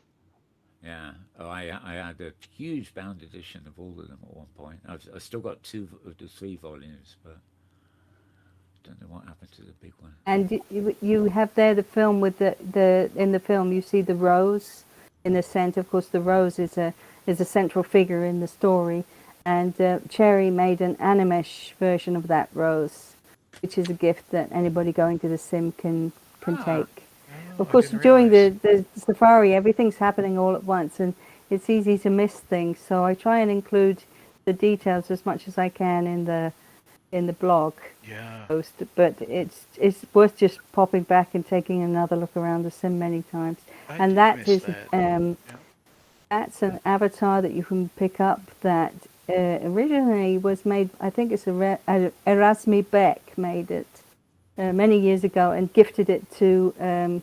Yeah. Oh, I had a huge bound edition of all of them at one point. I've still got 2 of the 3 volumes, but I don't know what happened to the big one. And you have there the film with the in the film you see the rose in the center. Of course, the rose is a central figure in the story, and Cherry made an animish version of that rose, which is a gift that anybody going to the sim can take. Of course, during the safari, everything's happening all at once, and it's easy to miss things. So I try and include the details as much as I can in the blog post. But it's worth just popping back and taking another look around the sim many times. And that's an avatar that you can pick up that originally was made. I think it's Erasmi Beck made it. Many years ago and gifted it to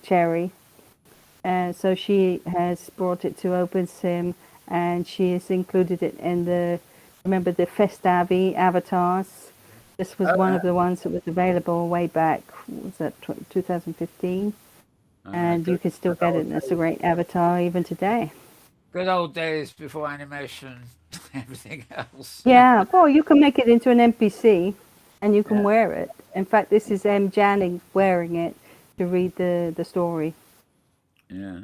Cherry. So she has brought it to OpenSim, and she has included it in the Festavi avatars. This was one of the ones that was available way back, was that 2015? And you can still get it, and it's a great avatar even today. Good old days before animation, everything else. Yeah, well, you can make it into an NPC. And you can wear it. In fact, this is M. Janning wearing it to read the story. Yeah.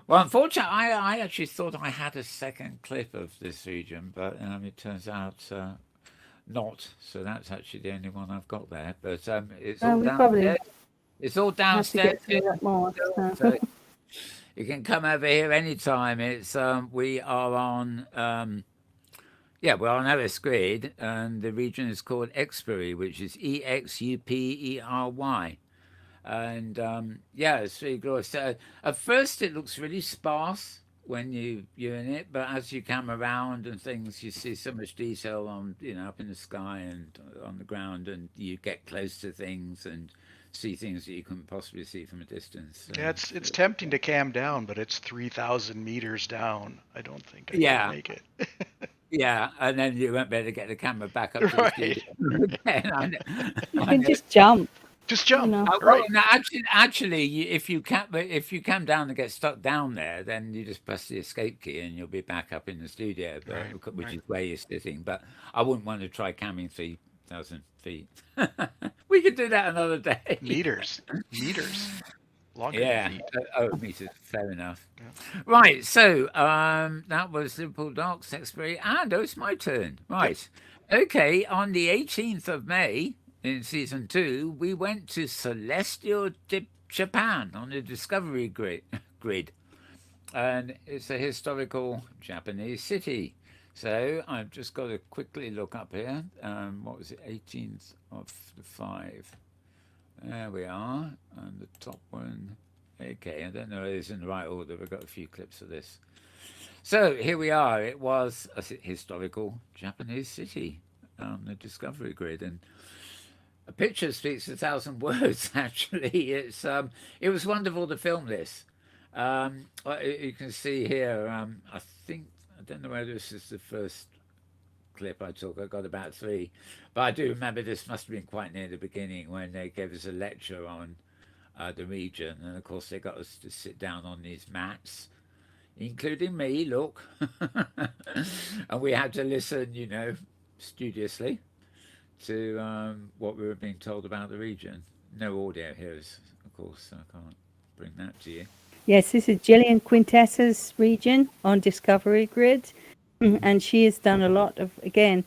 Well, unfortunately, I actually thought I had a second clip of this region, but it turns out not. So that's actually the only one I've got there. But it's all downstairs. It's all downstairs. So you can come over here anytime. It's we are on. We're on Ellis Grid, and the region is called Exupery, which is Exupery. And it's really glorious. At first, it looks really sparse when you're in it, but as you come around and things, you see so much detail on, up in the sky and on the ground, and you get close to things and see things that you couldn't possibly see from a distance. Yeah, it's tempting to cam down, but it's 3,000 meters down. I don't think I can make it. Yeah, and then you won't be able to get the camera back up to the studio again. You can just jump. Just jump. Right. No, actually, if you come down and get stuck down there, then you just press the escape key and you'll be back up in the studio, which is where you're sitting. But I wouldn't want to try camming 3,000 feet. We could do that another day. Meters. longer than Yeah. feet. Meters. Fair enough. Yeah. Right. So that was Liverpool Docks Expiry, and it's my turn. Yep. Right. Okay. On the 18th of May in season 2, we went to Celestial Japan on the Discovery grid, and it's a historical Japanese city. So I've just got to quickly look up here. What was it? 18th of the 5. There we are, and the top one. Okay, I don't know if it's in the right order. We've got a few clips of this. So here we are. It was a historical Japanese city on the Discovery grid, and a picture speaks 1,000 words. Actually, it was wonderful to film this. You can see here. I don't know whether this is the first clip I took. I got about 3, but I do remember this must have been quite near the beginning when they gave us a lecture on the region, and of course they got us to sit down on these mats, including me. Look, and we had to listen, studiously to what we were being told about the region. No audio here, of course, so I can't bring that to you. Yes, this is Gillian Quintessa's region on Discovery Grid, and she has done a lot of, again,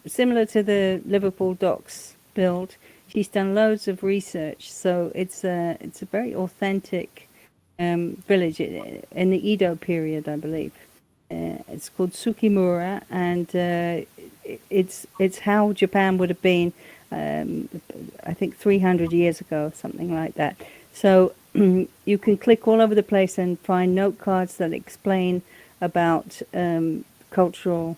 similar to the Liverpool Docks build. She's done loads of research, so it's a very authentic village in the Edo period, I believe. It's called Tsukimura, and it's how Japan would have been, I think 300 years ago, something like that. So you can click all over the place and find note cards that explain about cultural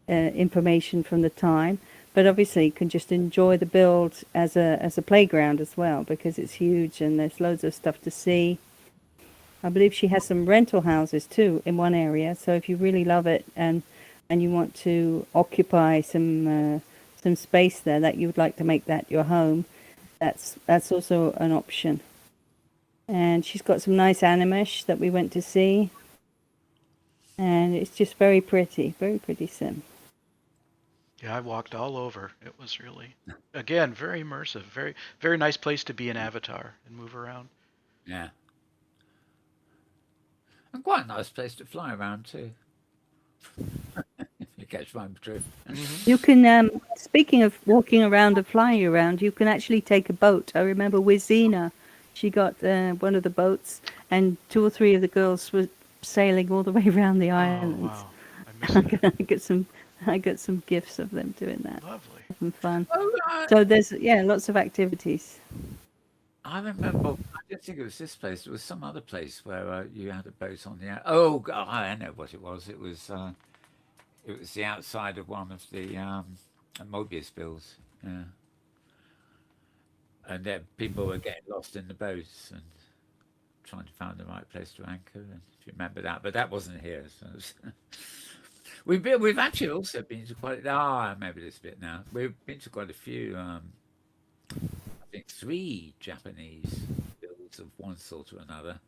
information from the time. But obviously you can just enjoy the build as a playground as well, because it's huge and there's loads of stuff to see. I believe she has some rental houses too in one area. So if you really love it and you want to occupy some space there, that you would like to make that your home, that's also an option. And she's got some nice animish that we went to see. And it's just very pretty sim. Yeah, I walked all over. It was really, again, very immersive. Very, very nice place to be an avatar and move around. Yeah. And quite a nice place to fly around too. If you catch my drift. You can, speaking of walking around and flying around, you can actually take a boat. I remember with Xena, she got one of the boats, and 2 or 3 of the girls were sailing all the way around the islands. Oh, wow. I missed that. I got some gifts of them doing that. Lovely. Some fun. Oh, So there's lots of activities. I remember. I didn't think it was this place. There was some other place where you had a boat on the. Oh God, I know what it was. It was the outside of one of the Mobius builds. Yeah. And then people were getting lost in the boats and trying to find the right place to anchor. And if you remember that, but that wasn't here. So we've actually also been to quite. I remember this bit now. We've been to quite a few. I think 3 Japanese builds of one sort or another.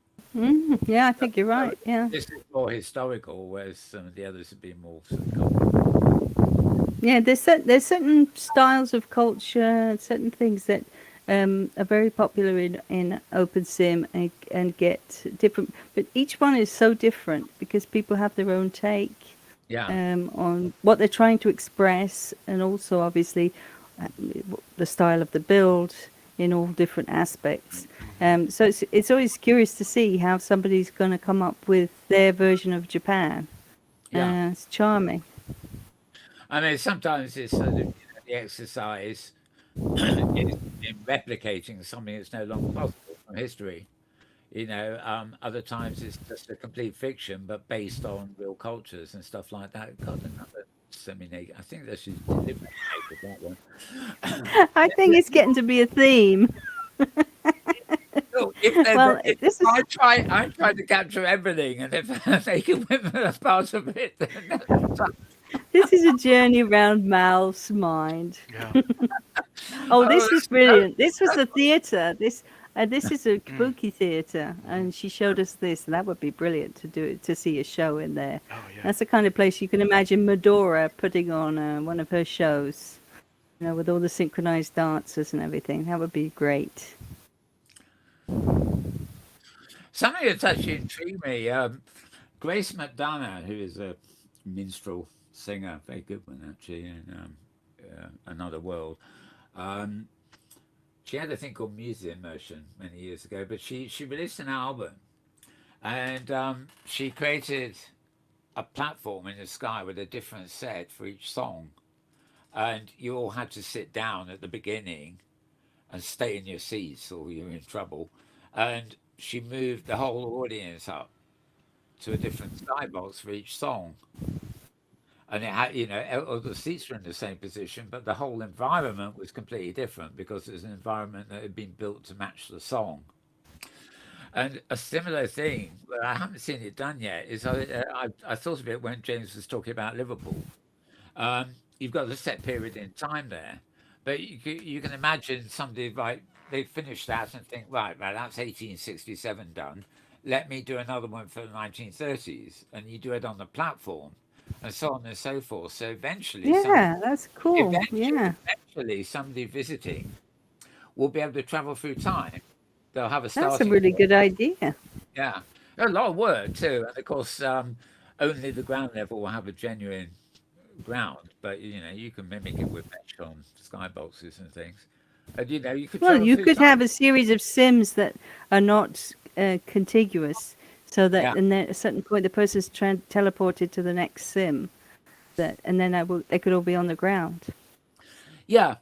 Yeah, I think you're right. Yeah. This is more historical, whereas some of the others have been more sort of cultural. Yeah, there's certain styles of culture, certain things that are very popular in OpenSim and get different. But each one is so different because people have their own take on what they're trying to express, and also obviously the style of the build in all different aspects. So it's always curious to see how somebody's going to come up with their version of Japan. Yeah. It's charming. I mean, sometimes it's the exercise is in replicating something that's no longer possible from history. Other times it's just a complete fiction, but based on real cultures and stuff like that. God, another semi-naked. I think they should deliberately make that one. I think it's getting to be a theme. No, I try to capture everything, and if naked women are part of it, then This is a journey around Mal's mind. Yeah. Oh, this is brilliant. This was a theatre. This is a kabuki theatre, and she showed us this. That would be brilliant to see a show in there. Oh, yeah. That's the kind of place you can imagine Medora putting on one of her shows, with all the synchronized dancers and everything. That would be great. Something that's actually intrigued me. Grace McDonough, who is a minstrel singer, very good one actually, in Another World. Um, she had a thing called Music Immersion many years ago, but she released an album, and she created a platform in the sky with a different set for each song, and you all had to sit down at the beginning and stay in your seats, or you're in trouble. And she moved the whole audience up to a different skybox for each song. And it had, all the seats were in the same position, but the whole environment was completely different because it was an environment that had been built to match the song. And a similar thing, but I haven't seen it done yet, is I thought of it when James was talking about Liverpool. You've got a set period in time there, but you can imagine somebody like they finish that and think, right, that's 1867 done. Let me do another one for the 1930s, and you do it on the platform, and so on and so forth. So Yeah, that's cool. Yeah, eventually somebody visiting will be able to travel through time. They'll have a that's a starting really point. good idea. Yeah, a lot of work too, and of course, only the ground level will have a genuine ground, but you can mimic it with mesh on skyboxes and things, and you could Well, travel you through could have time. a series of sims that are not contiguous, so that Yeah, and then at a certain point the person's teleported to the next sim. And then they could all be on the ground. yeah.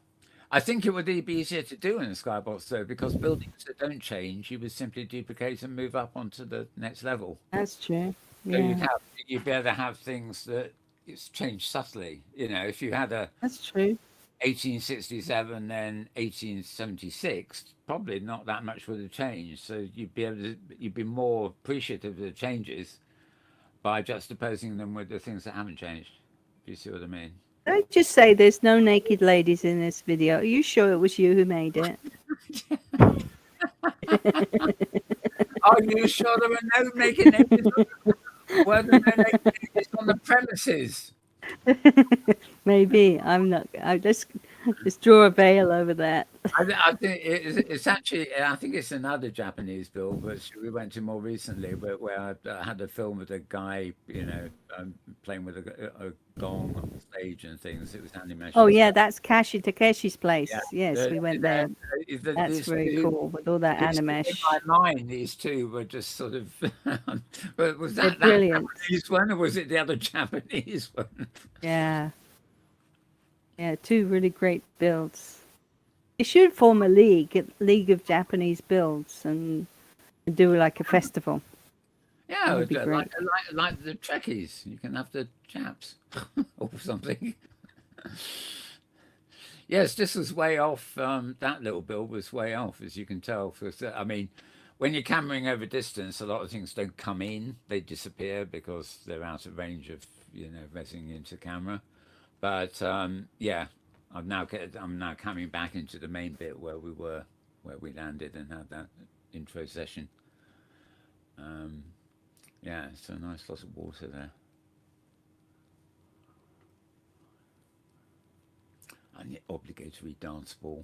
I think it would be easier to do in a skybox though, because buildings that don't change, you would simply duplicate and move up onto the next level. That's true. So Yeah, you'd be able to have things that it's changed subtly. If you had a that's true. 1867, then 1876, probably not that much would have changed. So you'd be more appreciative of the changes by juxtaposing them with the things that haven't changed. If you see what I mean? Don't just say there's no naked ladies in this video. Are you sure it was you who made it? Are you sure there were no naked ladies? Were there no naked ladies on the premises? Maybe I'm not. I just draw a veil over that. I think it's actually. I think it's another Japanese film, which we went to more recently, where I had a film with a guy, playing with a gong on stage and things. It was Oh animation yeah, stuff. that's Kashi Takeshi's place. Yeah, Yes, we went there. That's these very two. cool with all that It's in animesh. my mind. These two were just sort of. But was They're that brilliant. Japanese one, or was it the other Japanese one? Yeah, yeah, two really great builds. They should form a league of Japanese builds, and do like a festival. Yeah, That would be great. like the Trekkies. You can have the chaps or something. Yes, this was way off. That little build was way off, as you can tell. Because I mean, when you're cameraing over distance, a lot of things don't come in; they disappear because they're out of range of rezzing into camera. But yeah, I'm now coming back into the main bit where we landed and had that intro session. Um, yeah, it's a nice lot of water there. And the obligatory dance ball.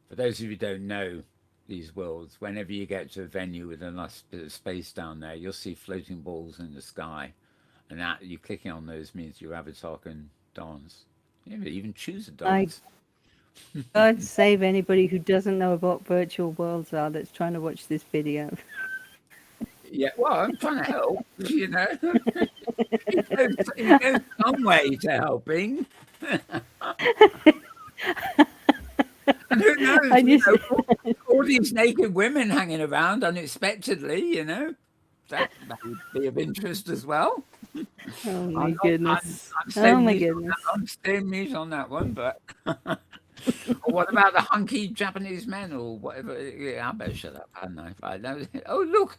For those of you who don't know these worlds, whenever you get to a venue with a nice bit of space down there, you'll see floating balls in the sky. And that you clicking on those means your avatar can dance. You can even choose a I dance. God save anybody who doesn't know what virtual worlds are that's trying to watch this video. Yeah, well, I'm trying to help, there's some way to helping. And who knows, I just, all these naked women hanging around unexpectedly, that would be of interest as well. oh my I'm goodness. I'm Oh staying my mute on goodness. I'm staying mute on that one, but or what about the hunky Japanese men or whatever? Yeah, I better shut up, hadn't I? I know. Oh, look,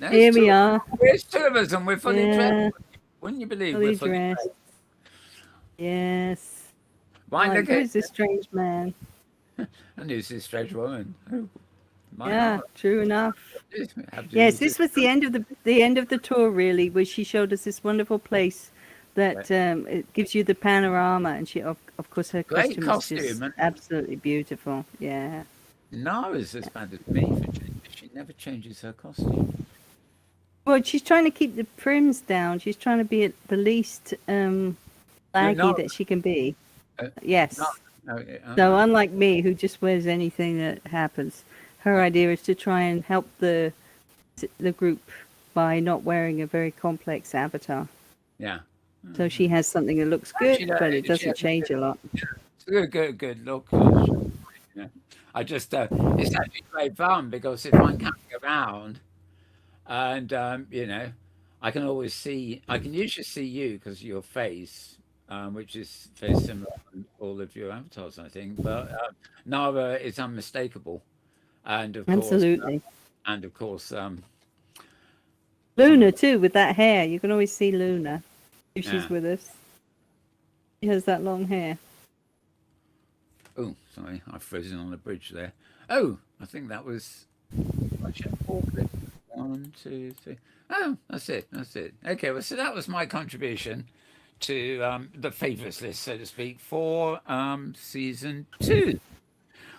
Here we are. there's two of us, and we're fully dressed. Yeah, Wouldn't you believe we're fully fully dressed. dressed? Yes. Right, Like, look at who's this strange man? and who's this strange woman? Oh, my Yeah, true enough. have to Yes, use this was the end of the tour, really, where she showed us this wonderful place that it gives you the panorama, and she, of course, her Great costume is just costume, and absolutely beautiful. Yeah. Nara's as bad as me for change. She never changes her costume. Well, she's trying to keep the prims down. She's trying to be at the least laggy that she can be. Yes. So unlike me, who just wears anything that happens, her idea is to try and help the group by not wearing a very complex avatar. Yeah. So she has something that looks good, but it doesn't change a lot. It's a good look. Yeah. I just, it's actually great fun because if I'm coming around and, I can always see, I can usually see you because of your face, which is very similar on all of your avatars, I think. But Nara is unmistakable. And of Absolutely. course, Luna too, with that hair. You can always see Luna if she's Yeah. with us. She has that long hair. oh, sorry, I've frozen on the bridge there. Oh, I think that was, I check 4 clips. 1, 2, 3. Oh, that's it. Okay, well, so that was my contribution to the favourites list, so to speak, for season 2.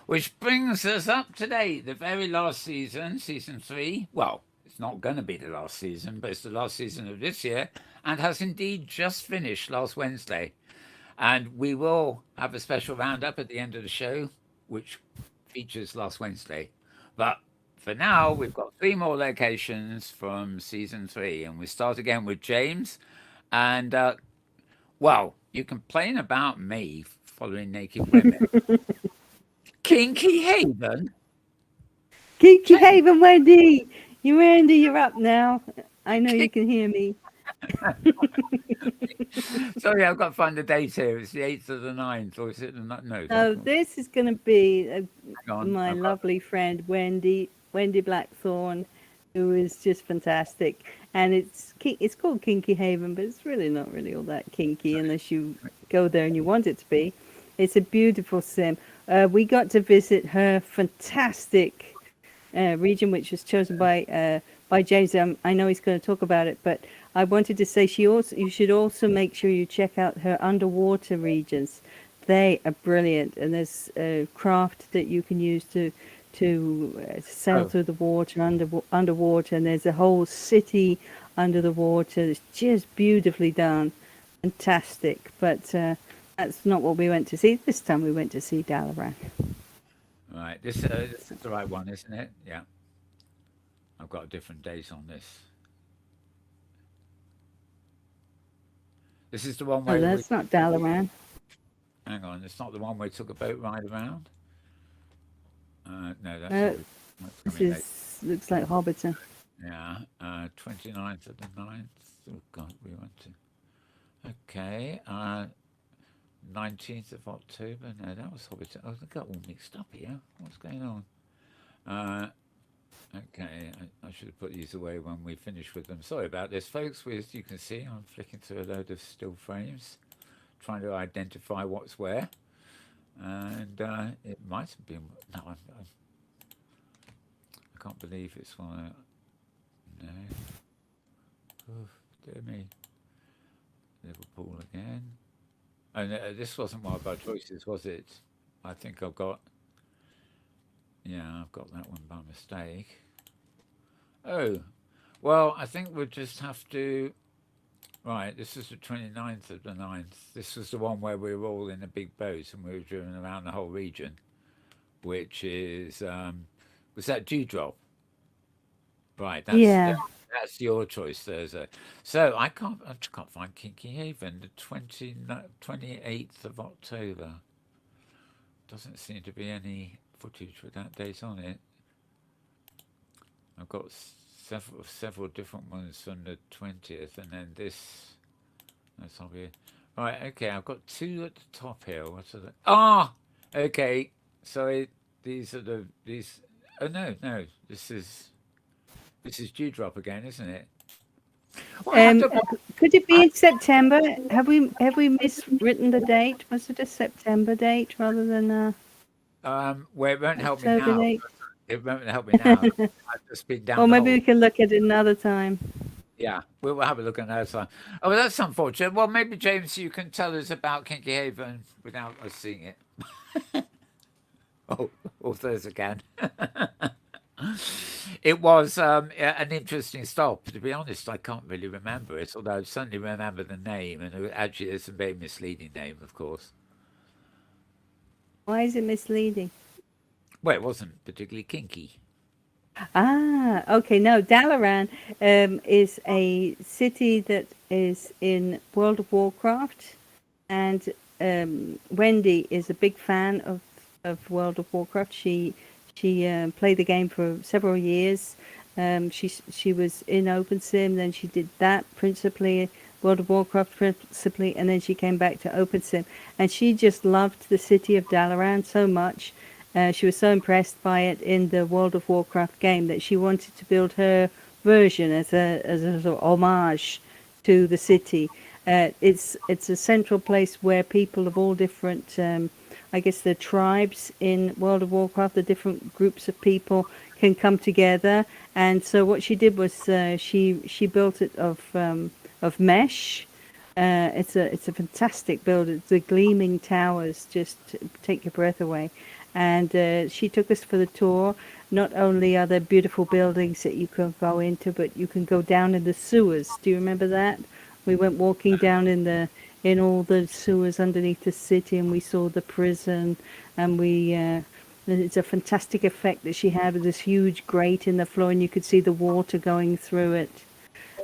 Which brings us up to date, the very last season, season 3. Well, it's not going to be the last season, but it's the last season of this year, and has indeed just finished last Wednesday. And we will have a special roundup at the end of the show, which features last Wednesday. But for now, we've got 3 more locations from season 3, and we start again with James. And, well, you complain about me following naked women. Kinky Haven? Kinky Haven, Wendy! Wendy, you're up now. I know you can hear me. Sorry, I've got to find the date here. It's the 8th of the 9th, or is it the no? Oh, this is going to be my lovely friend Wendy Blackthorne, who is just fantastic. And it's called Kinky Haven, but it's really not really all that kinky unless you go there and you want it to be. It's a beautiful sim. We got to visit her fantastic region, which was chosen by James. I know he's going to talk about it, but I wanted to say you should also make sure you check out her underwater regions. They are brilliant, and there's a craft that you can use to sail through the water underwater, and there's a whole city under the water. It's just beautifully done, fantastic. But that's not what we went to see. This time we went to see Dalaran. Right, this is the right one, isn't it? Yeah. I've got a different date on this. This is the one where... Oh, that's not Dalaran. Hang on, it's not the one where we took a boat ride around? No, that's... No, this looks like Hobbiton. Yeah, 29th of the 9th. Oh, God, we went to... Okay, 19th of October. No, that was Hobbiton. Oh, I got all mixed up here. What's going on? Okay, I should have put these away when we finish with them. Sorry about this, folks. As you can see, I'm flicking through a load of still frames, trying to identify what's where. And it might have been... No, I can't believe it's one. No. Oof, dear me. Liverpool again. And this wasn't one of our choices, was it? I think I've got... Yeah, I've got that one by mistake. Oh, well, I think we'll just have to... Right, this is the 29th of the 9th. This was the one where we were all in a big boat and we were driven around the whole region, which is... was that Dewdrop? Right, that's your choice, Thirza. So I can't find Kinky Haven, the 28th of October. Doesn't seem to be any footage with that date on it. I've got several different ones from the 20th, and then this. That's obvious. Right, okay, I've got 2 at the top here. What are the... Ah, okay. Sorry, these are these. Oh no, this is Dewdrop again, isn't it? Well, could it be in September? Have we miswritten the date? Was it a September date rather than well, it won't help me October now. date? It won't help me now. I've just been down. Or the maybe whole... we can look at it another time. Yeah, we'll have a look at another time. Oh, well, that's unfortunate. Well, maybe James, you can tell us about Kinky Haven without us seeing it. oh, Thirza again. It was an interesting stop. To be honest, I can't really remember it, although I certainly remember the name, and actually, it's a very misleading name, of course. Why is it misleading? Well, it wasn't particularly kinky. Ah, okay. No, Dalaran is a city that is in World of Warcraft, and Wendy is a big fan of World of Warcraft. She played the game for several years. She was in OpenSim, then she did that principally, World of Warcraft principally, and then she came back to OpenSim, and she just loved the city of Dalaran so much. She was so impressed by it in the World of Warcraft game that she wanted to build her version as a sort of homage to the city. It's a central place where people of all different, I guess, the tribes in World of Warcraft, the different groups of people can come together. And so what she did was she built it of mesh. It's a fantastic build. It's the gleaming towers just take your breath away. And she took us for the tour. Not only are there beautiful buildings that you can go into, but you can go down in the sewers. Do you remember that? We went walking down in all the sewers underneath the city, and we saw the prison. And it's a fantastic effect that she had with this huge grate in the floor, and you could see the water going through it.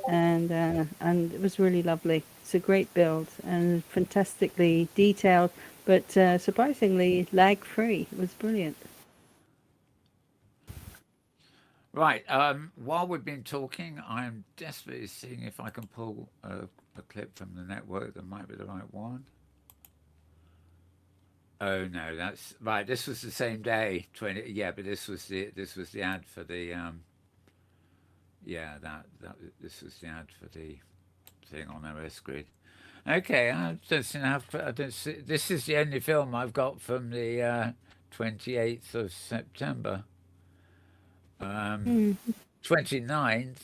And it was really lovely. It's a great build and fantastically detailed, but surprisingly lag-free. It was brilliant. Right. While we've been talking, I'm desperately seeing if I can pull a clip from the network that might be the right one. Oh no, that's right. This was the same day. 20. Yeah, but this was the ad for the. Yeah, this was the ad for the thing on OS Grid. Okay, I don't see enough. I don't see. This is the only film I've got from the 28th of September. 29th.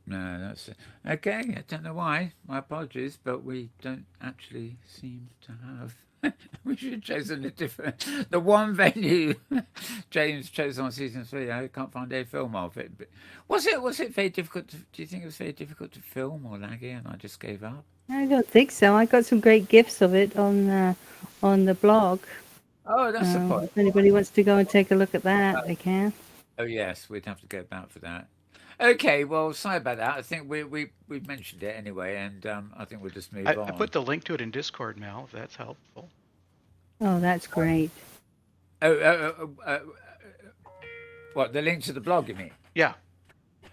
No, that's it. Okay. I don't know why. My apologies, but we don't actually seem to have. We should have chosen a different. The one venue James chose on season 3. I can't find a film of it. But was it very difficult? Do you think it was very difficult to film or laggy, and I just gave up? I don't think so. I got some great gifs of it on the blog. Oh, that's the point. If anybody wants to go and take a look at that, they can. Oh yes, we'd have to go back for that. Okay, well, sorry about that. I think we've mentioned it anyway, and I think we'll just move on. I put the link to it in Discord, Mel, if that's helpful. Oh, that's great. What, the link to the blog, you mean? Yeah.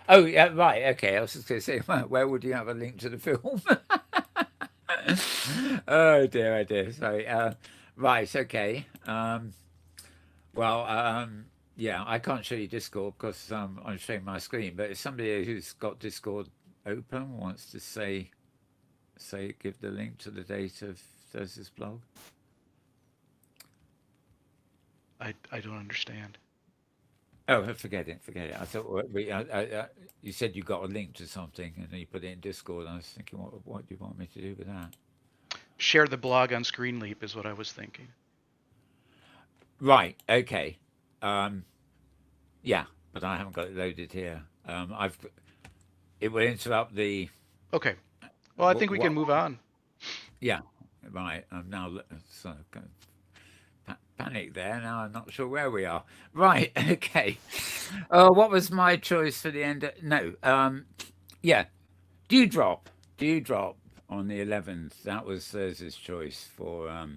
Oh, yeah, right. Okay, I was just going to say, where would you have a link to the film? Oh dear. Sorry. Right. Okay. Yeah, I can't show you Discord because I'm showing my screen. But if somebody who's got Discord open wants to give the link to the date of Thurza's blog. I don't understand. Oh, forget it. I thought you said you got a link to something and then you put it in Discord. I was thinking, what do you want me to do with that? Share the blog on ScreenLeap is what I was thinking. Right. Okay. Yeah, but I haven't got it loaded here. It will interrupt the. Okay. Well, I think we can move on. Yeah. Right. I'm now panic there. Now I'm not sure where we are. Right. Okay. What was my choice for the end? Yeah. Dewdrop on the 11th. That was Thurza's choice for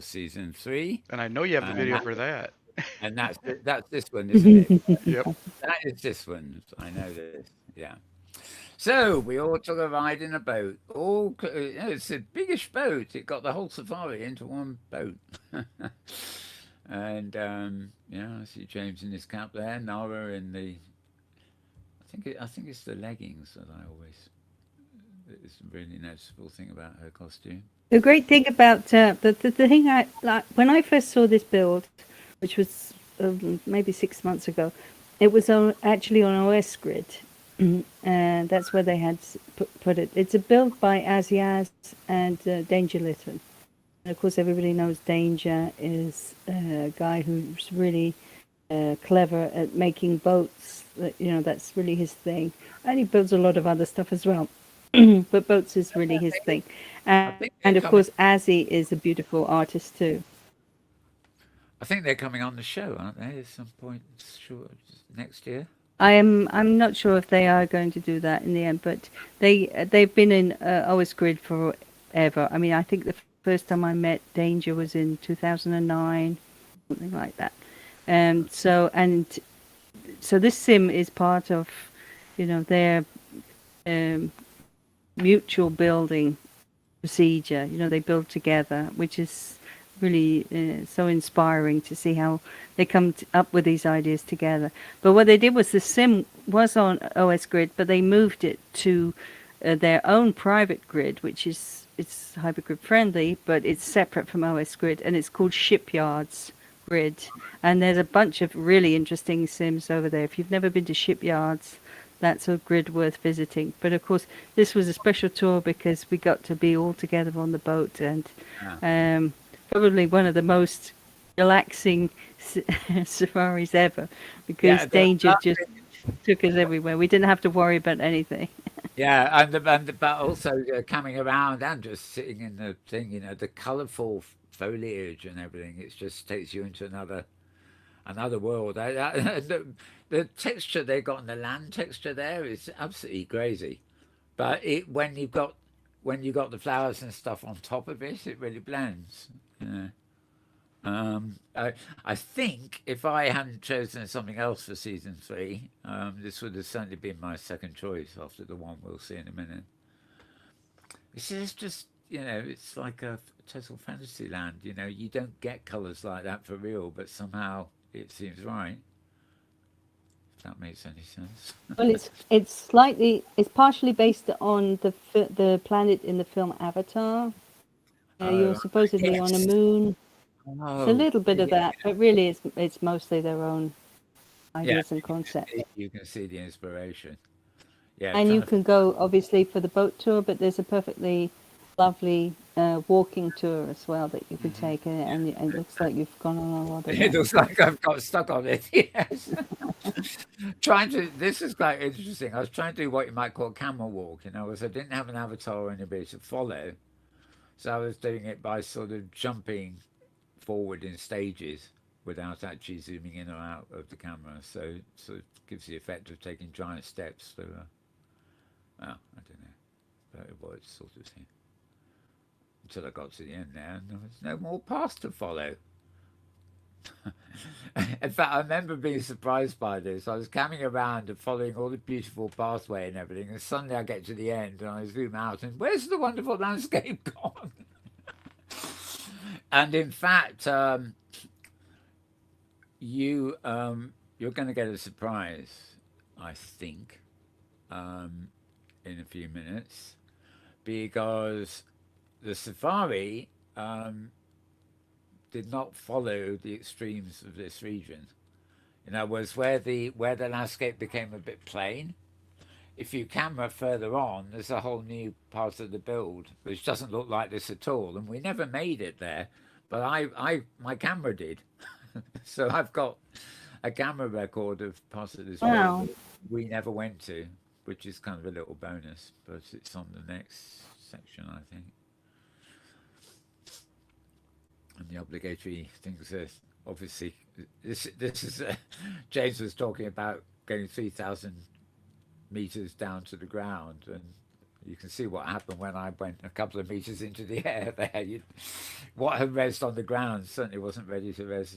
season 3. And I know you have the video for that. And that's this one, isn't it? Yep. That is this one. I know this. Yeah. So we all took a ride in a boat. It's a biggish boat. It got the whole safari into one boat. And I see James in his cap there. Nara in the. I think it's the leggings that I always. It's a really noticeable thing about her costume. The great thing about the thing I like when I first saw this build, which was maybe 6 months ago, it was actually on OS Grid, and that's where they had put it. It's a build by Aziaz and Danger Lytton. And of course, everybody knows Danger is a guy who's really clever at making boats. That's really his thing. And he builds a lot of other stuff as well. But boats is really his thing. I think And they're of coming. course, Azzy is a beautiful artist too. I think they're coming on the show, aren't they? At some point, sure, next year. I'm not sure if they are going to do that in the end, but they've been in OS Grid forever. I mean, I think the first time I met Danger was in 2009, something like that. So this sim is part of, their um, mutual building procedure. They build together, which is really so inspiring to see how they come up with these ideas together. But what they did was the sim was on OS Grid, but they moved it to their own private grid, which is it's hypergrid friendly, but it's separate from OS Grid, and it's called Shipyards Grid. And there's a bunch of really interesting sims over there. If you've never been to Shipyards, that's a grid worth visiting. But of course, this was a special tour because we got to be all together on the boat, and probably one of the most relaxing safaris ever, because Yeah, Danger just took us everywhere. We didn't have to worry about anything. yeah, but also coming around and just sitting in the thing, the colourful foliage and everything. It just takes you into another world. The texture they got in the land texture there is absolutely crazy. But when you got the flowers and stuff on top of it, it really blends. Yeah. I think if I hadn't chosen something else for season 3, this would have certainly been my second choice after the one we'll see in a minute. It's just it's like a total fantasy land. You don't get colours like that for real, but somehow it seems right. If that makes any sense. Well, it's partially based on the planet in the film Avatar. You're Oh, supposedly on a yes. moon. It's a Oh, little bit of yeah. that, but really it's mostly their own Yeah, ideas and concepts. you can see the inspiration. Yeah, And you trying to. can go obviously for the boat tour, but there's a perfectly lovely walking tour as well that you could take, and it looks like you've gone on a lot of It them. looks like I've got stuck on it. Yes. Trying to. This is quite interesting. I was trying to do what you might call camel walk. Because I didn't have an avatar or anybody to follow, so I was doing it by sort of jumping forward in stages without actually zooming in or out of the camera. So it sort of gives the effect of taking giant steps through I don't know, but it was sort of thing. Until I got to the end there, and there was no more path to follow. In fact, I remember being surprised by this. I was coming around and following all the beautiful pathway and everything, and suddenly I get to the end and I zoom out, and where's the wonderful landscape gone? And in fact, you're going to get a surprise, I think, in a few minutes, because the safari did not follow the extremes of this region. In other words, where the landscape became a bit plain. If you camera further on, there's a whole new part of the build which doesn't look like this at all, and we never made it there. But my camera did, so I've got a camera record of parts of this build Wow. that we never went to, which is kind of a little bonus. But it's on the next section, I think. And the obligatory things are obviously this is James was talking about getting 3,000 meters down to the ground, and you can see what happened when I went a couple of meters into the air there. What had rezzed on the ground certainly wasn't ready to res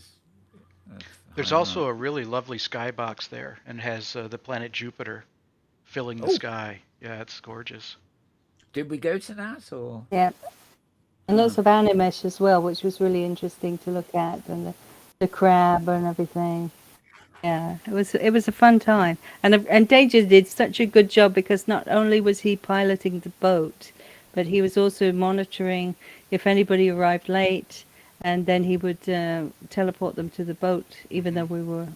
There's higher up. also a really lovely skybox there, and has the planet Jupiter filling the Oh, sky. Yeah, it's gorgeous. did we go to that or? Yeah. And Uh, lots of animesh as well, which was really interesting to look at, and the crab and everything. Yeah, it was a fun time, and Danger did such a good job because not only was he piloting the boat, but he was also monitoring if anybody arrived late, and then he would teleport them to the boat, even though we were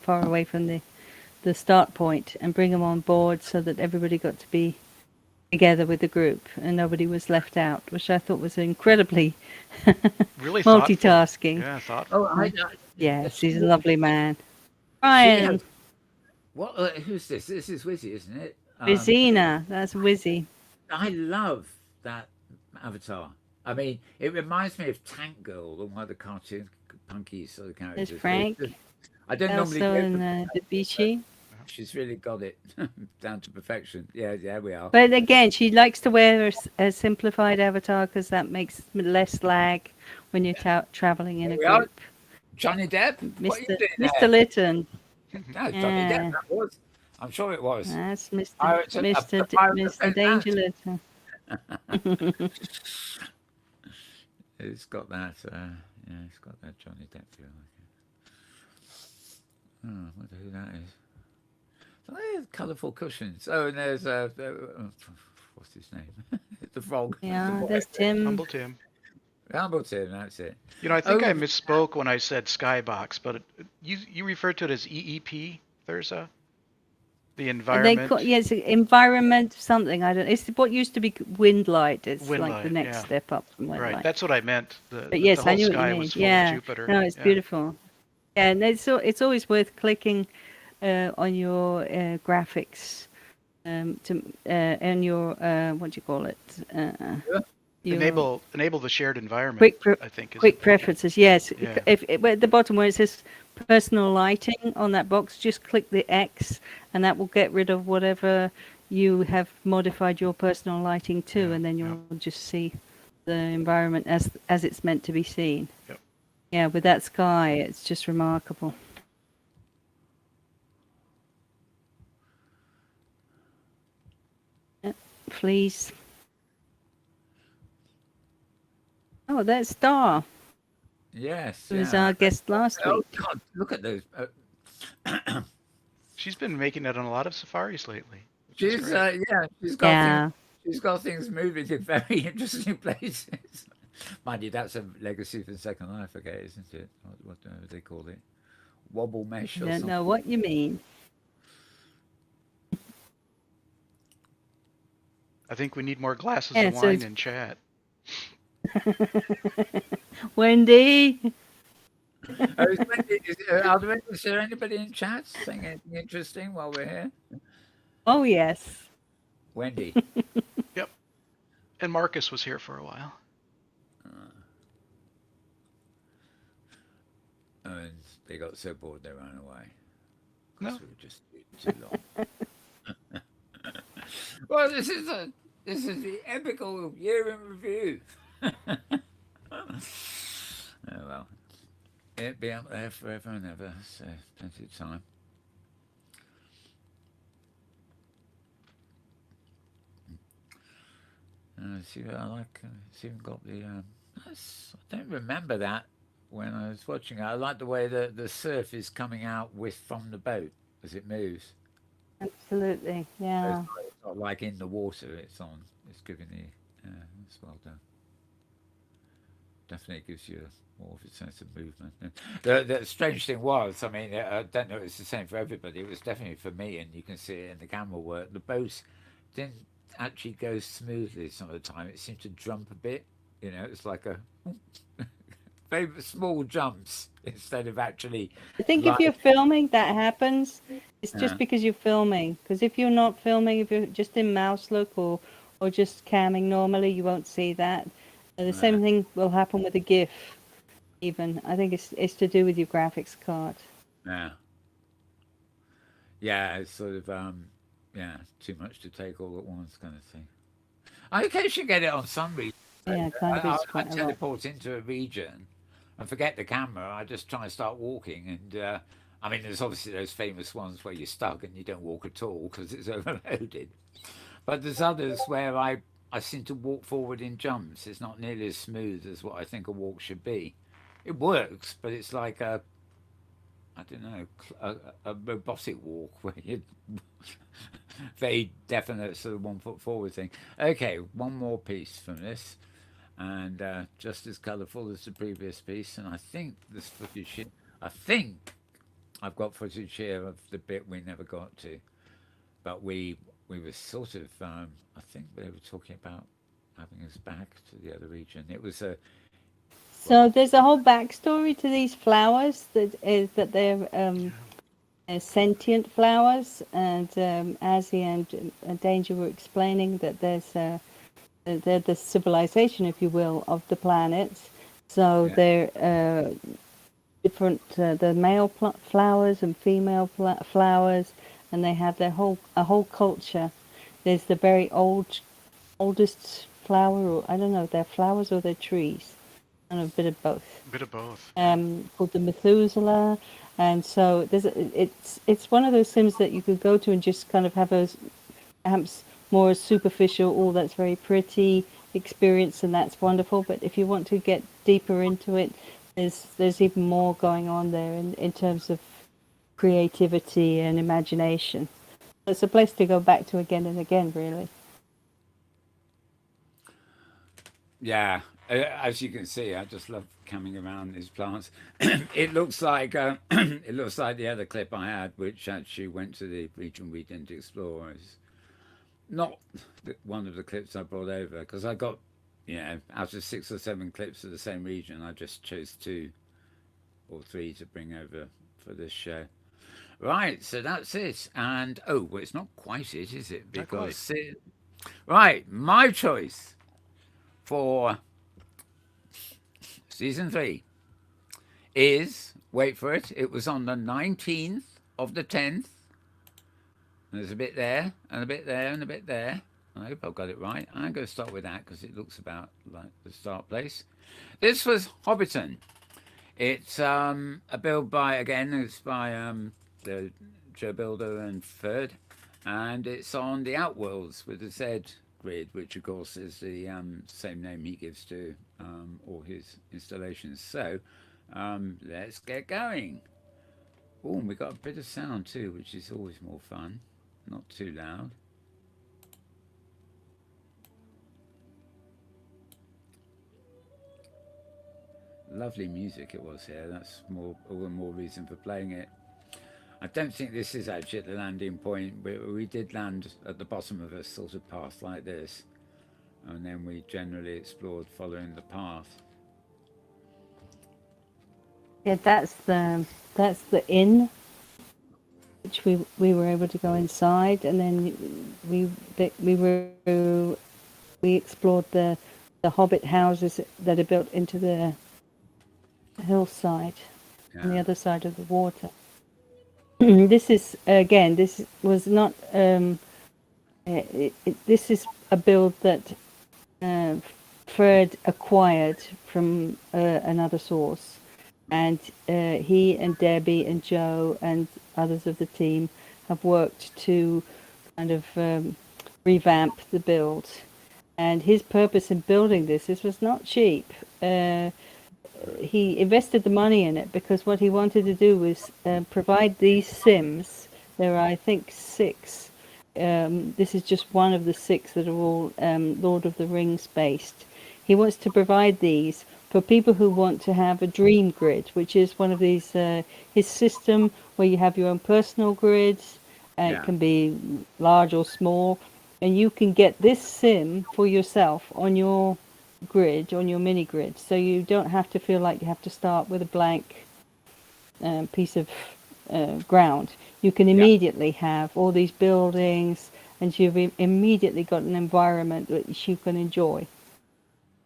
far away from the start point, and bring them on board so that everybody got to be together with the group and nobody was left out, which I thought was incredibly Really thoughtful. multitasking. Yeah, oh, thoughtful. I, Uh, I Yes, he's a lovely man. She Brian, has what? Who's this? This is Wizzy, isn't it? Vizina, that's Wizzy. I love that avatar. I mean, it reminds me of Tank Girl, one of the cartoon punky sort of There's characters. Frank, I don't normally Elsa, go for. and Debishi. She's really got it down to perfection. Yeah, yeah, we are. But again, she likes to wear a simplified avatar because that makes less lag when you're traveling in Here a we are. group. Johnny Depp. What are you Mr. doing Mr. there? Lytton. No, Johnny Depp. Yeah, That was. I'm sure it was. that's Mr. Pirates of, Mr. the Pirates of Mr. Danger Lytton. It's got that. Yeah, it's got that Johnny Depp feel. Oh, I wonder who that is. Oh, there's colourful cushions. Oh, and there's what's his name? The frog. The Yeah, boy. there's Tim. Humble Tim. Hamilton. That's it. You know, I think I Oh, misspoke when I said Skybox, but you referred to it as EEP, Thirza? The They environment. call yes, environment something. I don't. It's what used to be Windlight. It's Wind like the light, next yeah. step up from Right, Windlight. that's what I meant. But yes, the I whole knew what you sky mean. was full Yeah, of Jupiter. no, it's Yeah. beautiful. Yeah, and it's always worth clicking on your graphics to and your what do you call it? Your Enable the shared environment, quick I think is quick important. preferences. Yes, Yeah. if at the bottom where it says personal lighting on that box, just click the X, and that will get rid of whatever you have modified your personal lighting to, Yeah, and then yeah. you'll just see the environment as it's meant to be seen. Yep. Yeah, with that sky, it's just remarkable. Yeah, please. Oh, that's Star, yes. who was Yeah. our guest last Oh week. God! Look at those. She's been making it on a lot of safaris lately, which is She's great. yeah. She's got things. Yeah, She's got things moving in very interesting places. Mind you, that's a legacy from Second Life, okay, isn't it? What do they call it? Wobble mesh I or don't something. know what you mean. I think we need more glasses Yeah, of so wine it's in chat. Wendy. Oh, is there anybody in chat saying anything interesting while we're here? Oh yes. Wendy. Yep. And Marcus was here for a while. And they got so bored they ran away. No. Because we were just too long. Well, this is the epical year in review. Oh well. It'll be up there forever and ever, so plenty of time. See what I like. It's even got the. I don't remember that when I was watching it. I like the way the surf is coming out with from the boat as it moves. Absolutely. So Yeah. it's not like in the water. It's on. It's giving the. It's well done. Definitely gives you more of a sense of movement. And the strange thing was, I mean, I don't know if it's the same for everybody. It was definitely for me, and you can see it in the camera work. The boat didn't actually go smoothly some of the time. It seemed to jump a bit. You know, it's like a very small jumps instead of actually I think if like. you're filming, that happens. It's just Uh, because you're filming. Because if you're not filming, if you're just in mouse look or just camming normally, you won't see that. The uh, same thing will happen with a GIF. Even I think it's to do with your graphics card. yeah, yeah, it's sort of yeah, too much to take all at once kind of thing. I occasionally get it on some regions. Yeah, it kind of I is quite a lot. teleport into a region and forget the camera. I just try and start walking, and I mean, there's obviously those famous ones where you're stuck and you don't walk at all because it's overloaded. But there's others where I seem to walk forward in jumps. It's not nearly as smooth as what I think a walk should be. It works, but it's like a I don't know a robotic walk where you very definite sort of 1 foot forward thing. Okay, one more piece from this, and just as colourful as the previous piece. And I think this footage here, I think I've got footage here of the bit we never got to, but we were sort of I think they were talking about having us back to the other region. It was a So there's a whole backstory to these flowers that is that they're sentient flowers, and Azzy and Danger were explaining that they're the civilization, if you will, of the planets. So Yeah. they're different, the male flowers and female flowers, and they have a whole culture. There's the very oldest flower, or I don't know, they're flowers or they're trees, and a bit of both. A bit of both. Called the Methuselah, and so it's one of those sims that you could go to and just kind of have a perhaps more superficial, oh, that's very pretty experience, and that's wonderful. But if you want to get deeper into it, there's even more going on there in terms of creativity and imagination. It's a place to go back to again and again, really. Yeah, as you can see, I just love coming around these plants. It looks like it looks like the other clip I had, which actually went to the region we didn't explore. Is not one of the clips I brought over because I got, out of 6 or 7 clips of the same region, I just chose 2 or 3 to bring over for this show. Right, so that's it. And well, it's not quite it, is it? Because right, my choice for season 3 is, wait for it, it was on the 19th of the 10th. There's a bit there, and a bit there, and a bit there. I hope I've got it right. I'm going to start with that because it looks about like the start place. This was Hobbiton. It's a build by, again, it's by the Joe Builder and Third, and it's on the Outworlds with the Z grid, which of course is the same name he gives to all his installations. So let's get going. Oh, and we got a bit of sound too, which is always more fun. Not too loud. Lovely music it was here. That's all the more reason for playing it. I don't think this is actually at the landing point. We did land at the bottom of a sort of path like this, and then we generally explored following the path. Yeah, that's the inn, which we were able to go inside, and then we explored the hobbit houses that are built into the hillside on the other side of the water. This is again, this was not this is a build that Fred acquired from another source, and he and Debbie and Joe and others of the team have worked to kind of revamp the build. And his purpose in building this was not cheap. He invested the money in it because what he wanted to do was provide these Sims. There are, I think, 6. This is just one of the 6 that are all Lord of the Rings based. He wants to provide these for people who want to have a dream grid, which is one of these, his system where you have your own personal grids. It can be large or small, and you can get this sim for yourself on your grid, on your mini grid, so you don't have to feel like you have to start with a blank piece of ground. You can immediately have all these buildings, and you've immediately got an environment which you can enjoy.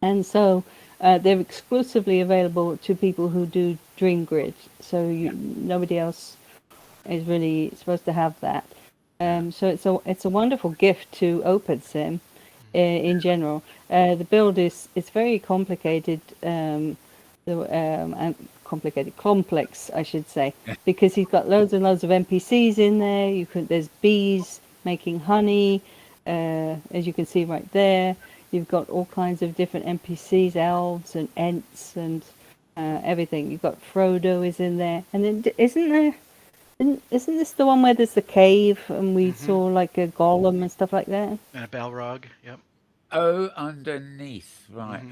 And so they're exclusively available to people who do Dream Grid. So nobody else is really supposed to have that. So it's a wonderful gift to OpenSim in general. The build is very complicated, complex, I should say, because he's got loads and loads of NPCs in there. There's bees making honey, as you can see right there. You've got all kinds of different NPCs, elves and ents and everything. You've got Frodo is in there, and then isn't this the one where there's the cave and we saw like a golem and stuff like that? And a Balrog, yep. Oh, underneath, right.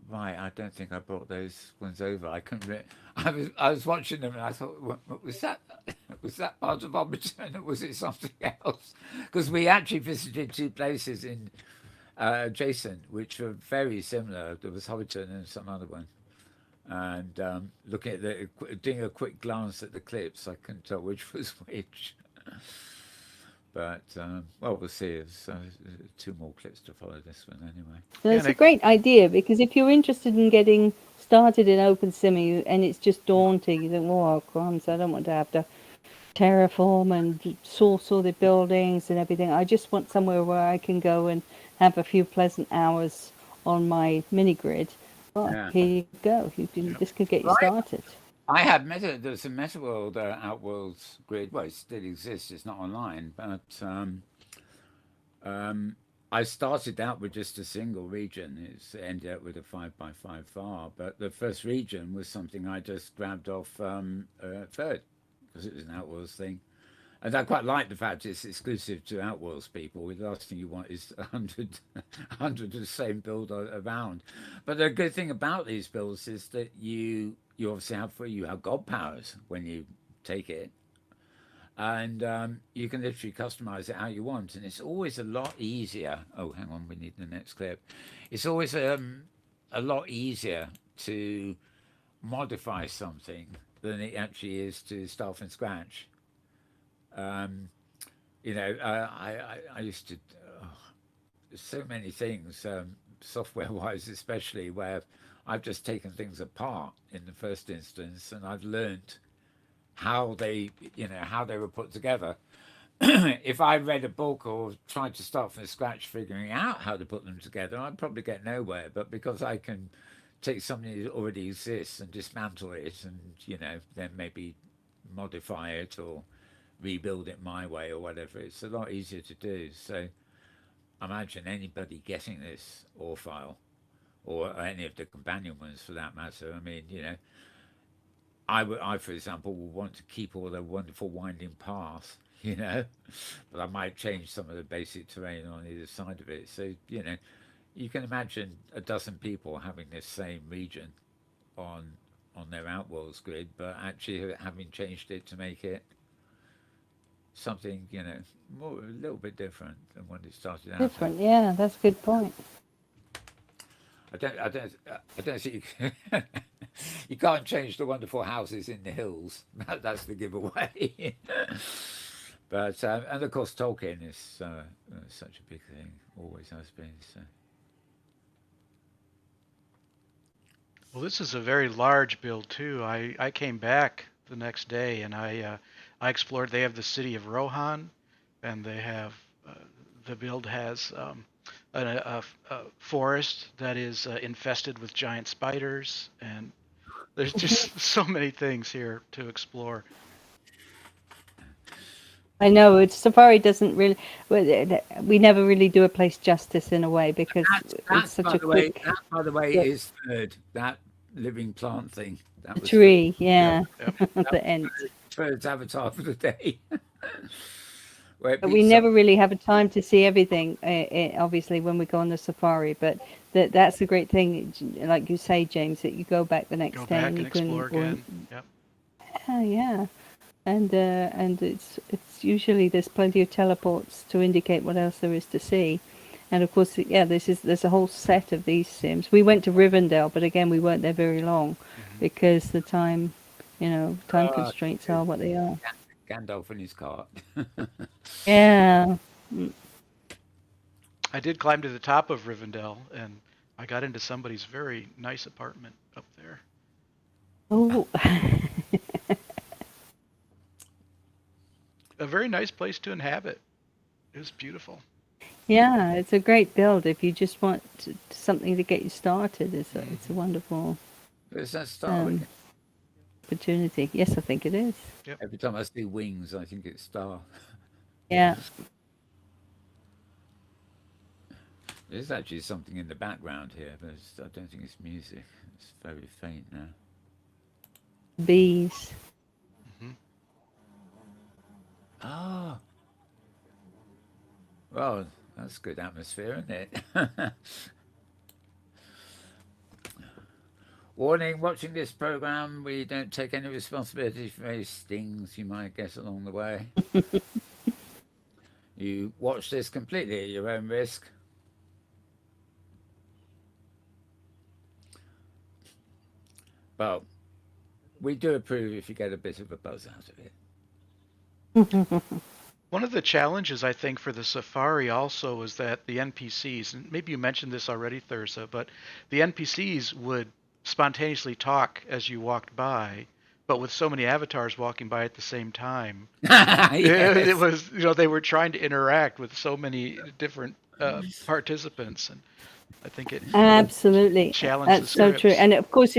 Right. I don't think I brought those ones over. I couldn't. I was watching them and I thought, what was that? Was that part of Hobbiton or was it something else? Because we actually visited 2 places in adjacent, which were very similar. There was Hobbiton and some other one. And looking at doing a quick glance at the clips, I couldn't tell which was which. But well, we'll see. There's 2 more clips to follow this one anyway. So it's a great idea, because if you're interested in getting started in OpenSim and it's just daunting, you think, oh, crumbs, I don't want to have to terraform and source all the buildings and everything. I just want somewhere where I can go and have a few pleasant hours on my mini grid. Well, Yeah. here you go. This could get you started. I had there's a Metaworld Outworlds grid. Well, it still exists. It's not online, but I started out with just a single region. It's ended up with a 5x5 far, but the first region was something I just grabbed off Third, because it was an Outworlds thing. And I quite like the fact it's exclusive to Outworlds people. The last thing you want is 100 of the same build around. But the good thing about these builds is that you obviously have god powers when you take it, and you can literally customize it how you want. And it's always a lot easier. Oh, hang on, we need the next clip. It's always a lot easier to modify something than it actually is to start from scratch. You know, I used to so many things, software-wise especially, where I've just taken things apart in the first instance, and I've learned how they were put together. If I read a book or tried to start from scratch figuring out how to put them together, I'd probably get nowhere. But because I can take something that already exists and dismantle it, and then maybe modify it or rebuild it my way or whatever, it's a lot easier to do. So imagine anybody getting this OR file, or any of the companion ones for that matter. I mean, I for example would want to keep all the wonderful winding path, but I might change some of the basic terrain on either side of it. So you can imagine a dozen people having this same region on their Outworlds grid, but actually having changed it to make it something a little bit different than when it started out. Different, yeah, that's a good point. I don't see you can't change the wonderful houses in the hills. That's the giveaway. But and of course Tolkien is such a big thing, always has been. So. Well, this is a very large build too. I came back the next day and I explored. They have the city of Rohan, and they have the build has a forest that is infested with giant spiders, and there's just so many things here to explore. I know Safari doesn't really. We never really do a place justice in a way, because it's such a quick. That, by the way, is Third. That living plant thing. That The was tree, yeah. Yep. The end. Third's avatar for the day. But we never really have a time to see everything, obviously, when we go on the safari. But that's the great thing, like you say, James, that you go back the next day and you explore again. Yep. Yeah. And it's usually there's plenty of teleports to indicate what else there is to see. And of course, yeah, there's a whole set of these sims. We went to Rivendell, but again, we weren't there very long because the time constraints are what they are. Gandalf in his cart. Yeah. I did climb to the top of Rivendell, and I got into somebody's very nice apartment up there. Oh. A very nice place to inhabit. It was beautiful. Yeah, it's a great build if you just want something to get you started. It's a wonderful Is that Star? opportunity. Yes, I think it is. Yep. Every time I see wings, I think it's Star. Yeah. There's actually something in the background here, but I don't think it's music. It's very faint now. Bees. Oh. Well, that's good atmosphere, isn't it? Warning, watching this program, we don't take any responsibility for any stings you might get along the way. You watch this completely at your own risk. Well, we do approve if you get a bit of a buzz out of it. One of the challenges I think for the Safari also is that the NPCs, and maybe you mentioned this already, Thursa, but the NPCs would spontaneously talk as you walked by, but with so many avatars walking by at the same time, it Yes. was, they were trying to interact with so many different participants, and I think it Absolutely. challenged the That's so true. scripts. And of course,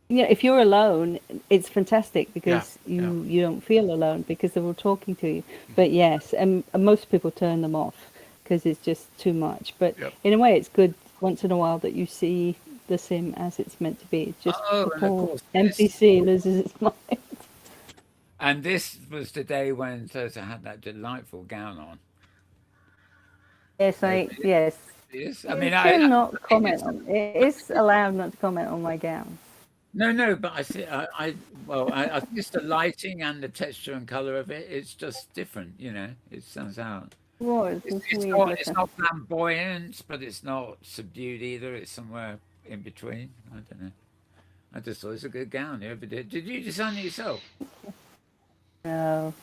if you're alone, it's fantastic Yeah, because yeah. you don't feel alone because they're all talking to you. But yes, and most people turn them off because it's just too much. But Yep. in a way, it's good once in a while that you see the sim as it's meant to be. It's just Oh, the and of poor course NPC loses its mind. this was the day when Thirza had that delightful gown on. Yes, Uh, yes. Yes, I You mean, can I not think comment on it. It's allowed not to comment on my gowns. no, but I see. I think it's the lighting and the texture and color of it. It's just different, It stands out. It's It's weird not. It's looking. not flamboyant, but it's not subdued either. It's somewhere in between. I don't know. I just thought it was a good gown. You ever did? Did you design it yourself? No,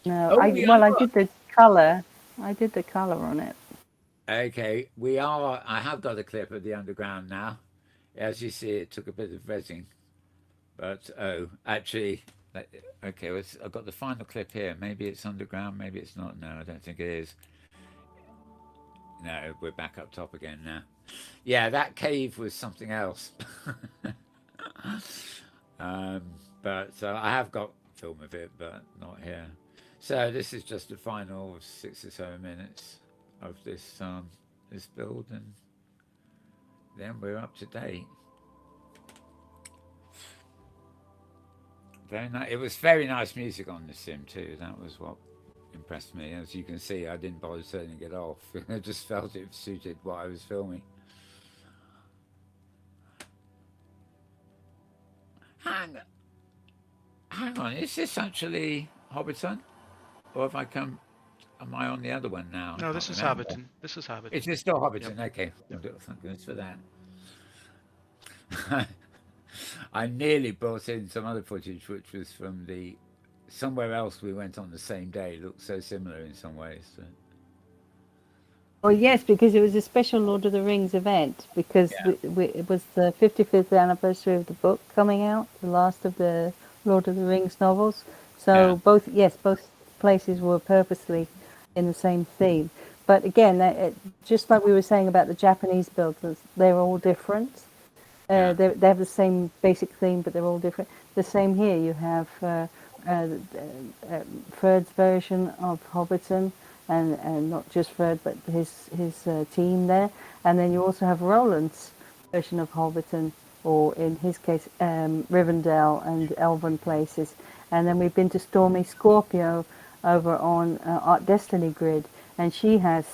no. Oh, we I are. did the color. I did the color on it. Okay, we are. I have got a clip of the underground now. As you see, it took a bit of rezzing, but actually, okay. I've got the final clip here. Maybe it's underground. Maybe it's not. No, I don't think it is. No, we're back up top again now. Yeah, that cave was something else. um, but I have got film of it, but not here. So this is just the final 6 or 7 minutes of this build, and then we're up to date. Very nice. It was very nice music on the sim too. That was what impressed me. As you can see, I didn't bother turning it off. I just felt it suited what I was filming. Hang, hang on. Is this actually Hobbiton, or have I come? Am I on the other one now? I No, can't this is remember. Hobbiton. This is Hobbiton. Is this still Yep. Hobbiton? Okay. Yep. Thank goodness for that. I nearly brought in some other footage, which was from somewhere else we went on the same day. It looked so similar in some ways. So. Well, yes, because it was a special Lord of the Rings event because Yeah. it was the 55th anniversary of the book coming out, the last of the Lord of the Rings novels. So Yeah. both places were purposely in the same theme. But again, just like we were saying about the Japanese builders, they're all different. Yeah. They have the same basic theme, but they're all different. The same here. You have Ferd's version of Hobbiton, and not just Ferd, but his team there. And then you also have Roland's version of Hobbiton, or in his case, Rivendell and Elven places. And then we've been to Stormy Scorpio over on Art Destiny Grid, and she has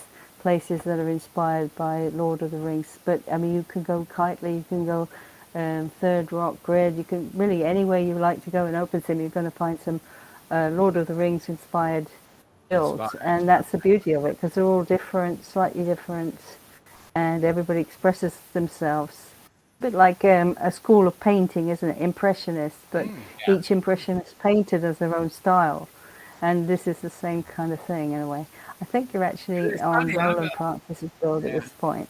places that are inspired by Lord of the Rings. But I mean, you can go Kitely, you can go Third Rock Grid, you can really anywhere you like to go in OpenSim, you're going to find some Lord of the Rings inspired builds, and that's the beauty of it because they're all different, slightly different, and everybody expresses themselves. A bit like a school of painting, isn't it? Impressionist, but Yeah. each impressionist painted as their own style, and this is the same kind of thing in a way. I think you're actually It's on funny. Roland Francis's build at Yeah. this point.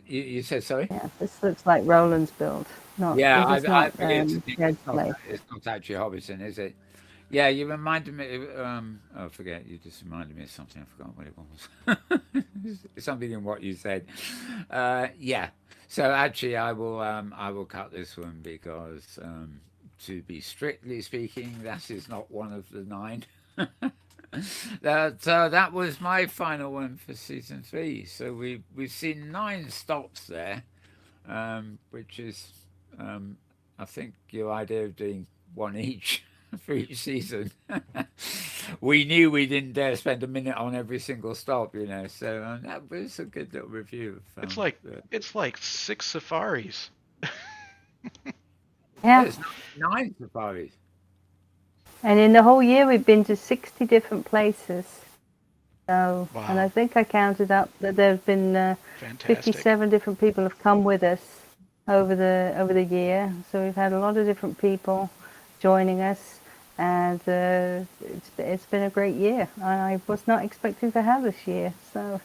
You said sorry. Yeah, this looks like Roland's build. Not, Yeah, it is I not forget to think Fred's play. it's not actually Hobbiton, is it? Yeah, you reminded me. I forget. You just reminded me of something. I forgot what it was. Something in what you said. Yeah. So actually, I will cut this one because, to be strictly speaking, that is not one of the 9. That was my final one for season 3. So we've seen 9 stops there, which is, I think, your idea of doing one each for each season. We knew we didn't dare spend a minute on every single stop, So that was a good little review. It's like 6 safaris. Yeah, There's 9 safaris. and in the whole year we've been to 60 different places. So, Wow. and I think I counted up that there have been Fantastic. 57 different people have come with us. over the year. So we've had a lot of different people joining us, and it's been a great year. I was not expecting to have this year, so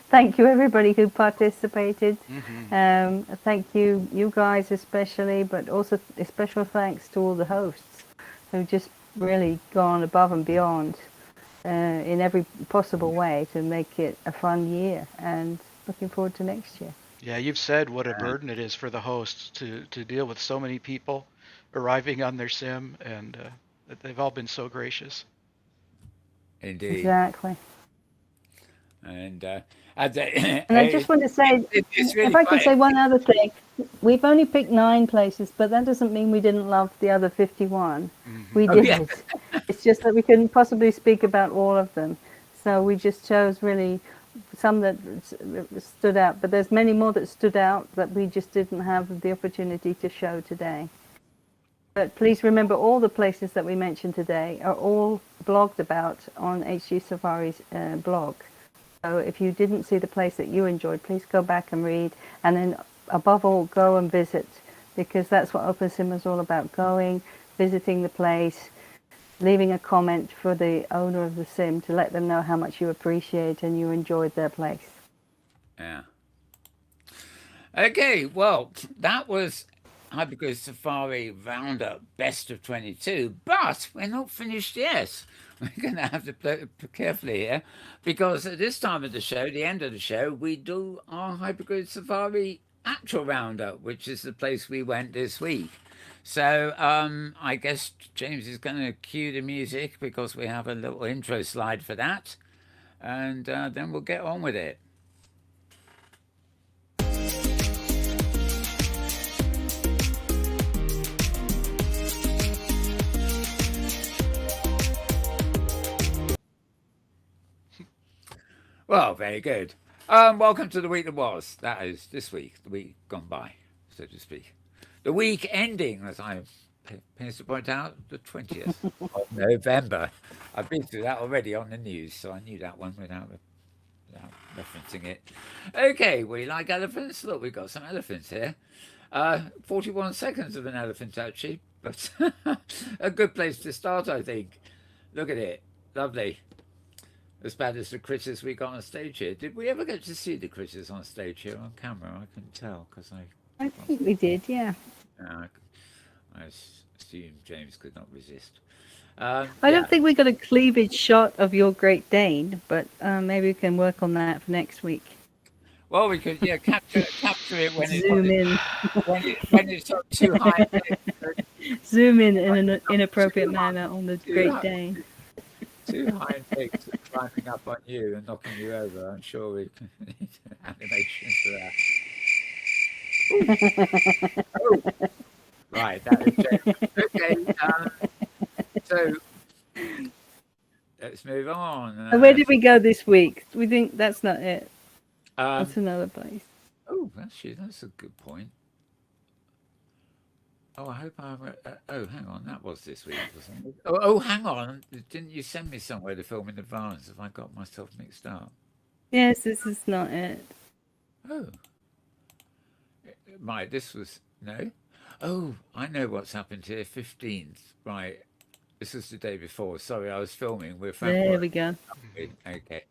thank you everybody who participated. Thank you guys especially, but also a special thanks to all the hosts who just really gone above and beyond in every possible way to make it a fun year, and looking forward to next year. Yeah, you've said what a burden it is for the hosts to deal with so many people arriving on their sim, and they've all been so gracious. Indeed. Exactly. And And I just want to say, it's really if I could quite- say one other thing, we've only picked 9 places, but that doesn't mean we didn't love the other 51. We Oh, did. yeah. It's just that we couldn't possibly speak about all of them. So we just chose really some that stood out, but there's many more that stood out that we just didn't have the opportunity to show today. But please remember, all the places that we mentioned today are all blogged about on HG Safari's blog. So if you didn't see the place that you enjoyed, please go back and read. And then above all, go and visit, because that's what OpenSim is all about: going, visiting the place, leaving a comment for the owner of the sim to let them know how much you appreciate and you enjoyed their place. Yeah. Okay, well, that was Hypergrid Safari Roundup Best of 22, but we're not finished yet. We're going to have to play carefully here, because at this time of the show, the end of the show, we do our Hypergrid Safari actual roundup, which is the place we went this week. So I guess James is going to cue the music, because we have a little intro slide for that, and then we'll get on with it. Well, very good. Welcome to the week that was. That is this week, the week gone by, so to speak. The week ending, as I pleased to point out, the 20th of November. I've been through that already on the news, so I knew that one without referencing it. Okay, we like elephants. Look, we've got some elephants here. 41 seconds of an elephant, actually, but a good place to start, I think. Look at it. Lovely. As bad as the critters we got on stage here. Did we ever get to see the critters on stage here on camera? I couldn't tell, because I think we did, yeah. I assume James could not resist. I don't think we got a cleavage shot of your Great Dane, but maybe we can work on that for next week. Well, we could, capture it when Zoom in. when it's up too high. Zoom in an inappropriate manner on the Great Dane. 2 hind legs climbing up on you and knocking you over. I'm sure we can need animations for that. Oh, right, that is James. Okay, so let's move on. Where did we go this week? We think that's not it. That's another place. Oh, actually, that's a good point. Oh, I hope oh, hang on. That was this week, wasn't it? Oh, hang on. Didn't you send me somewhere to film in advance? Have I got myself mixed up? Yes, this is not it. Oh. Right, this was... No? Oh, I know what's happened here. 15th. Right. This was the day before. Sorry, I was filming with Frank. There we go. Okay.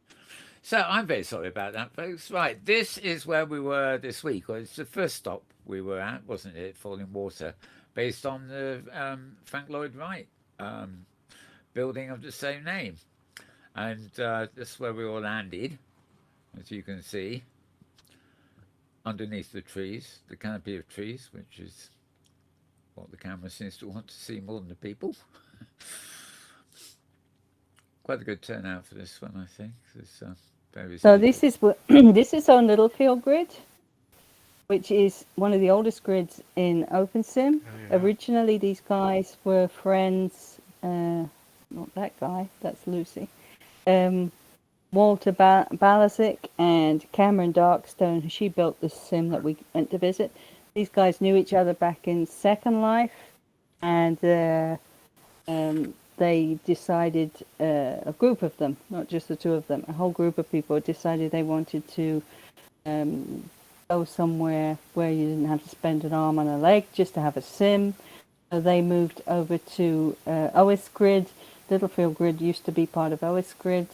So I'm very sorry about that, folks. Right, this is where we were this week. Well, it's the first stop we were at, wasn't it? Falling Water, based on the Frank Lloyd Wright building of the same name. And this is where we all landed, as you can see, underneath the trees, the canopy of trees, which is what the camera seems to want to see more than the people. Quite a good turnout for this one, I think. So this is this is on Littlefield grid, which is one of the oldest grids in OpenSim. Oh, yeah. Originally, these guys were friends. Not that guy. That's Lucy. Walter Balasic and Cameron Darkstone. She built the sim that we went to visit. These guys knew each other back in Second Life, and they decided, a group of them, not just the two of them, a whole group of people decided they wanted to go somewhere where you didn't have to spend an arm and a leg just to have a sim. So they moved over to OS Grid. Littlefield Grid used to be part of OS Grid,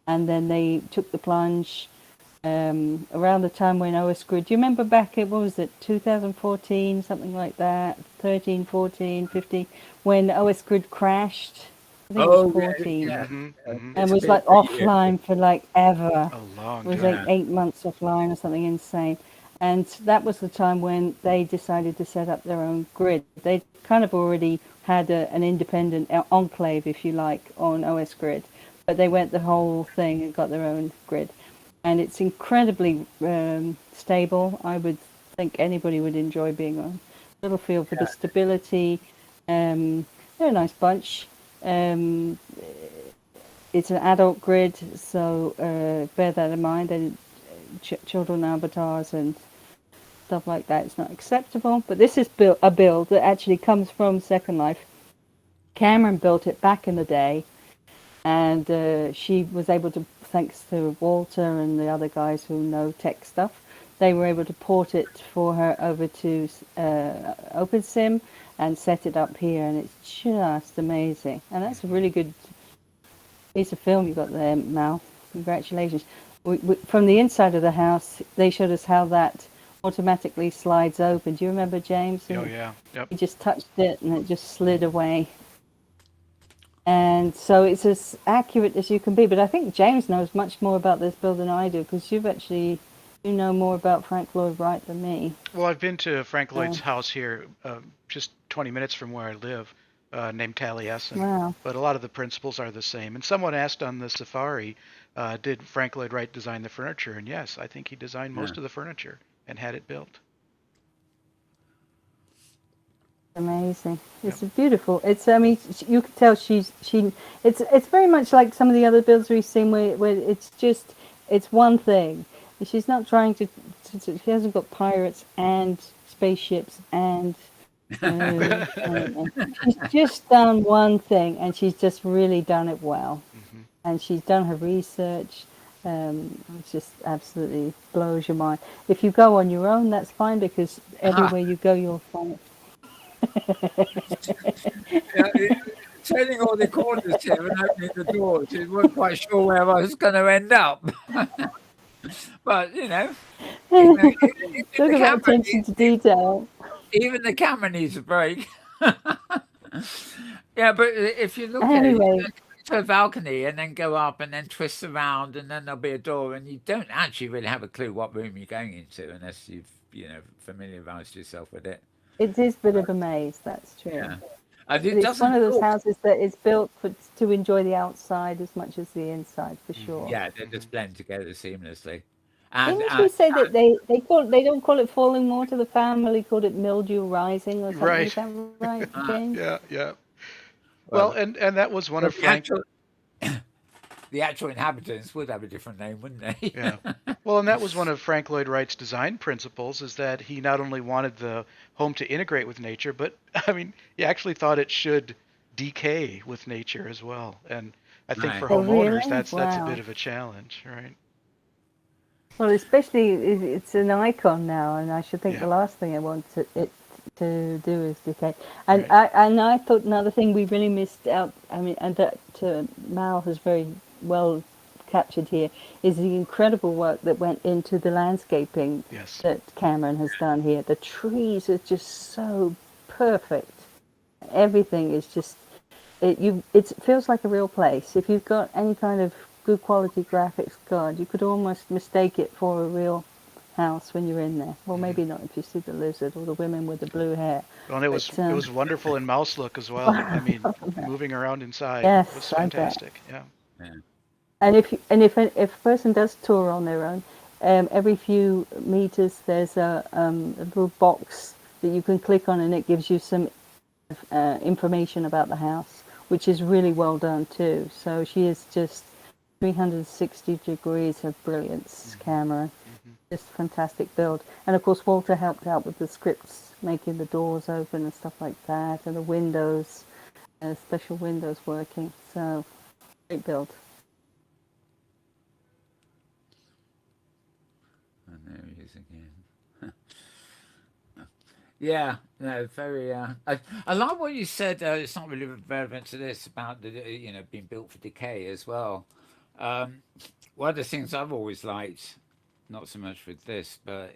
and then they took the plunge around the time when OS Grid. Do you remember back at, what was it, 2014, something like that, 13, 14, 15, when OS Grid crashed? I think it was Oh, 14. yeah. Mm-hmm. Mm-hmm. And It's was been like offline for like ever. A long It was time. like 8 months offline or something insane. And that was the time when they decided to set up their own grid. They kind of already had an independent enclave, if you like, on OS Grid, but they went the whole thing and got their own grid. And it's incredibly stable. I would think anybody would enjoy being on Littlefield for the stability. They're a nice bunch. It's an adult grid, so bear that in mind. And children avatars and stuff like that, it's not acceptable. But this is a build that actually comes from Second Life. Cameron built it back in the day, and she was able to, thanks to Walter and the other guys who know tech stuff, they were able to port it for her over to OpenSim and set it up here, and it's just amazing. And that's a really good piece of film you got there, Mal. Congratulations. From the inside of the house, they showed us how that automatically slides open. Do you remember, James? Oh yeah. Yep. You just touched it and it just slid away. And so it's as accurate as you can be. But I think James knows much more about this build than I do, because you know more about Frank Lloyd Wright than me. Well, I've been to Frank Lloyd's house here, just 20 minutes from where I live, named Taliesin. Wow. But a lot of the principles are the same. And someone asked on the Safari, did Frank Lloyd Wright design the furniture? And yes, I think he designed most of the furniture and had it built. Amazing. It's beautiful. It's, I mean, you can tell it's very much like some of the other builds we've seen where it's one thing. She's not trying to she hasn't got pirates and spaceships and she's just done one thing, and she's just really done it well. Mm-hmm. And she's done her research. It just absolutely blows your mind. If you go on your own, that's fine, because everywhere you go, you'll find Turning all the corners here and opening the doors, I wasn't quite sure where I was going to end up. But, Talk about attention to detail. Even the camera needs a break. Yeah, but if you look Anyway. at it, to a balcony and then go up and then twist around and then there'll be a door, and you don't actually really have a clue what room you're going into unless you've familiarized yourself with it. It is a bit of a maze, that's true. Yeah. And It's one of those houses that is built to enjoy the outside as much as the inside, for sure. Yeah, they just blend together seamlessly. And Didn't you say that they don't call it falling water? The family called it mildew rising or something. Right. Is that right, James? Yeah. Well, and that was one of Frank. The actual inhabitants would have a different name, wouldn't they? Yeah. Well, and that was one of Frank Lloyd Wright's design principles, is that he not only wanted the home to integrate with nature, but I mean, he actually thought it should decay with nature as well. And I think for homeowners, really? that's Wow. a bit of a challenge, right? Well, especially it's an icon now, and I should think Yeah. the last thing I want it to do is decay. And Right. I thought another thing we really missed out. I mean, and that Mal has very well captured here, is the incredible work that went into the landscaping Yes. that Cameron has done here. The trees are just so perfect. Everything is just it feels like a real place. If you've got any kind of good quality graphics, God, you could almost mistake it for a real house when you're in there. Well, maybe not if you see the lizard or the women with the blue hair. Well, and it was wonderful in mouse look as well. I mean, moving around inside Yes, was I bet. fantastic. Yeah. And if a person does tour on their own, every few meters there's a little box that you can click on, and it gives you some information about the house, which is really well done too. So she is just 360 degrees of brilliance, Cameron. Just fantastic build. And of course Walter helped out with the scripts, making the doors open and stuff like that, and the windows, special windows working. So great build. And there he is again. Yeah, no, very. I like what you said. It's not really relevant to this about the being built for decay as well. Um, One of the things I've always liked, not so much with this, but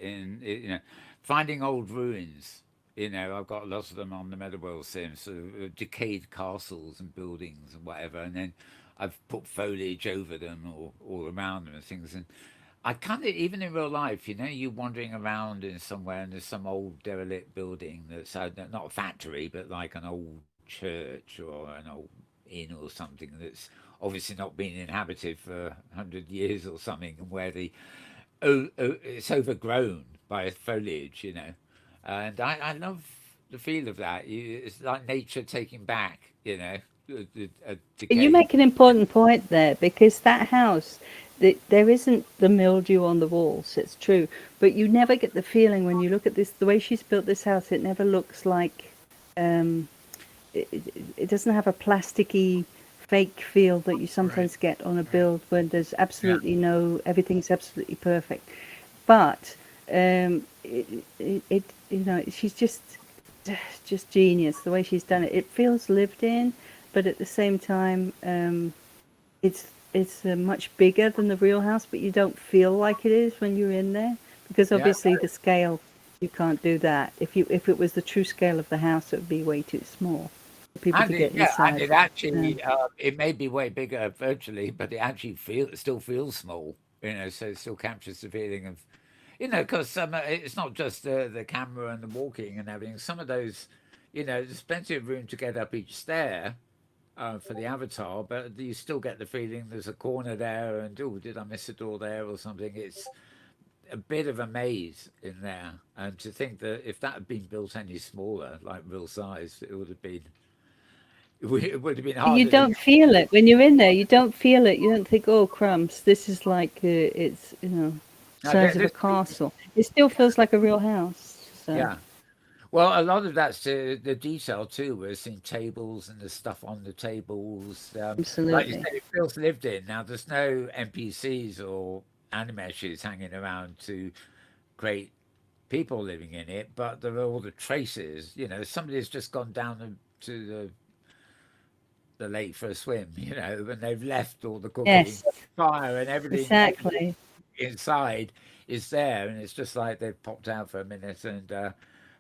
finding old ruins. I've got lots of them on the Metaworld Sims, sort of decayed castles and buildings and whatever, and then I've put foliage over them or all around them and things. And I kind of, even in real life, you wandering around in somewhere and there's some old derelict building that's not a factory, but like an old church or an old inn or something that's obviously not been inhabited for 100 years or something, and where it's overgrown by foliage. And I love the feel of that. It's like nature taking back, a You decay. make an important point there because that house, there isn't the mildew on the walls. It's true, but you never get the feeling when you look at this. The way she's built this house, it never looks like um, it doesn't have a plasticky, fake feel that you Right. sometimes get on a Right. build when there's Yeah, absolutely no, everything's absolutely perfect. But she's just genius the way she's done it. It feels lived in, but at the same time, it's much bigger than the real house, but you don't feel like it is when you're in there because yeah. obviously the scale, you can't do that. If it was the true scale of the house, it would be way too small for people to get And inside. it actually it may be way bigger virtually, but it actually still feels small. So it still captures the feeling of because it's not just the camera and the walking and everything. Some of those, there's plenty of room to get up each stair for the avatar, but you still get the feeling there's a corner there, and oh, did I miss a door there or something? It's a bit of a maze in there, and to think that if that had been built any smaller, like real size, it would have been You harder to. don't feel it when you're in there. You don't feel it. You don't think, "Oh crumbs, this is like it's Now, size of a this, castle." It still feels like a real house. So yeah. Well, a lot of that's the detail too. We're seeing tables and the stuff on the tables. Like you absolutely, said, it feels lived in. Now, there's no NPCs or animeshes hanging around to create people living in it, but there are all the traces. Somebody's just gone down to the lake for a swim, and they've left all the cooking, yes, fire, and everything exactly. inside is there, and it's just like they've popped out for a minute, and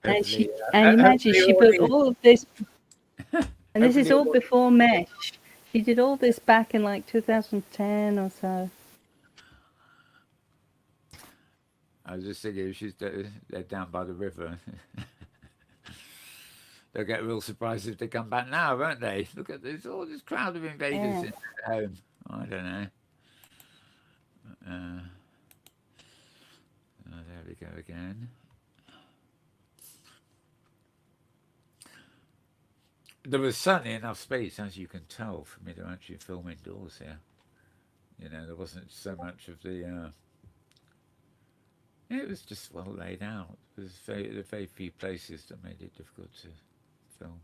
And hopefully, imagine she all built the all of this, and this is hopefully all all before mesh. She did all this back in like 2010 or so. I was just thinking, they're down by the river. They'll get real surprised if they come back now, won't they? Look at this, all this crowd of invaders Yeah. in their home. I don't know. Uh, there we go again. There was certainly enough space, as you can tell, for me to actually film indoors here. There wasn't so much of the. It was just well laid out. There were very few places that made it difficult to film.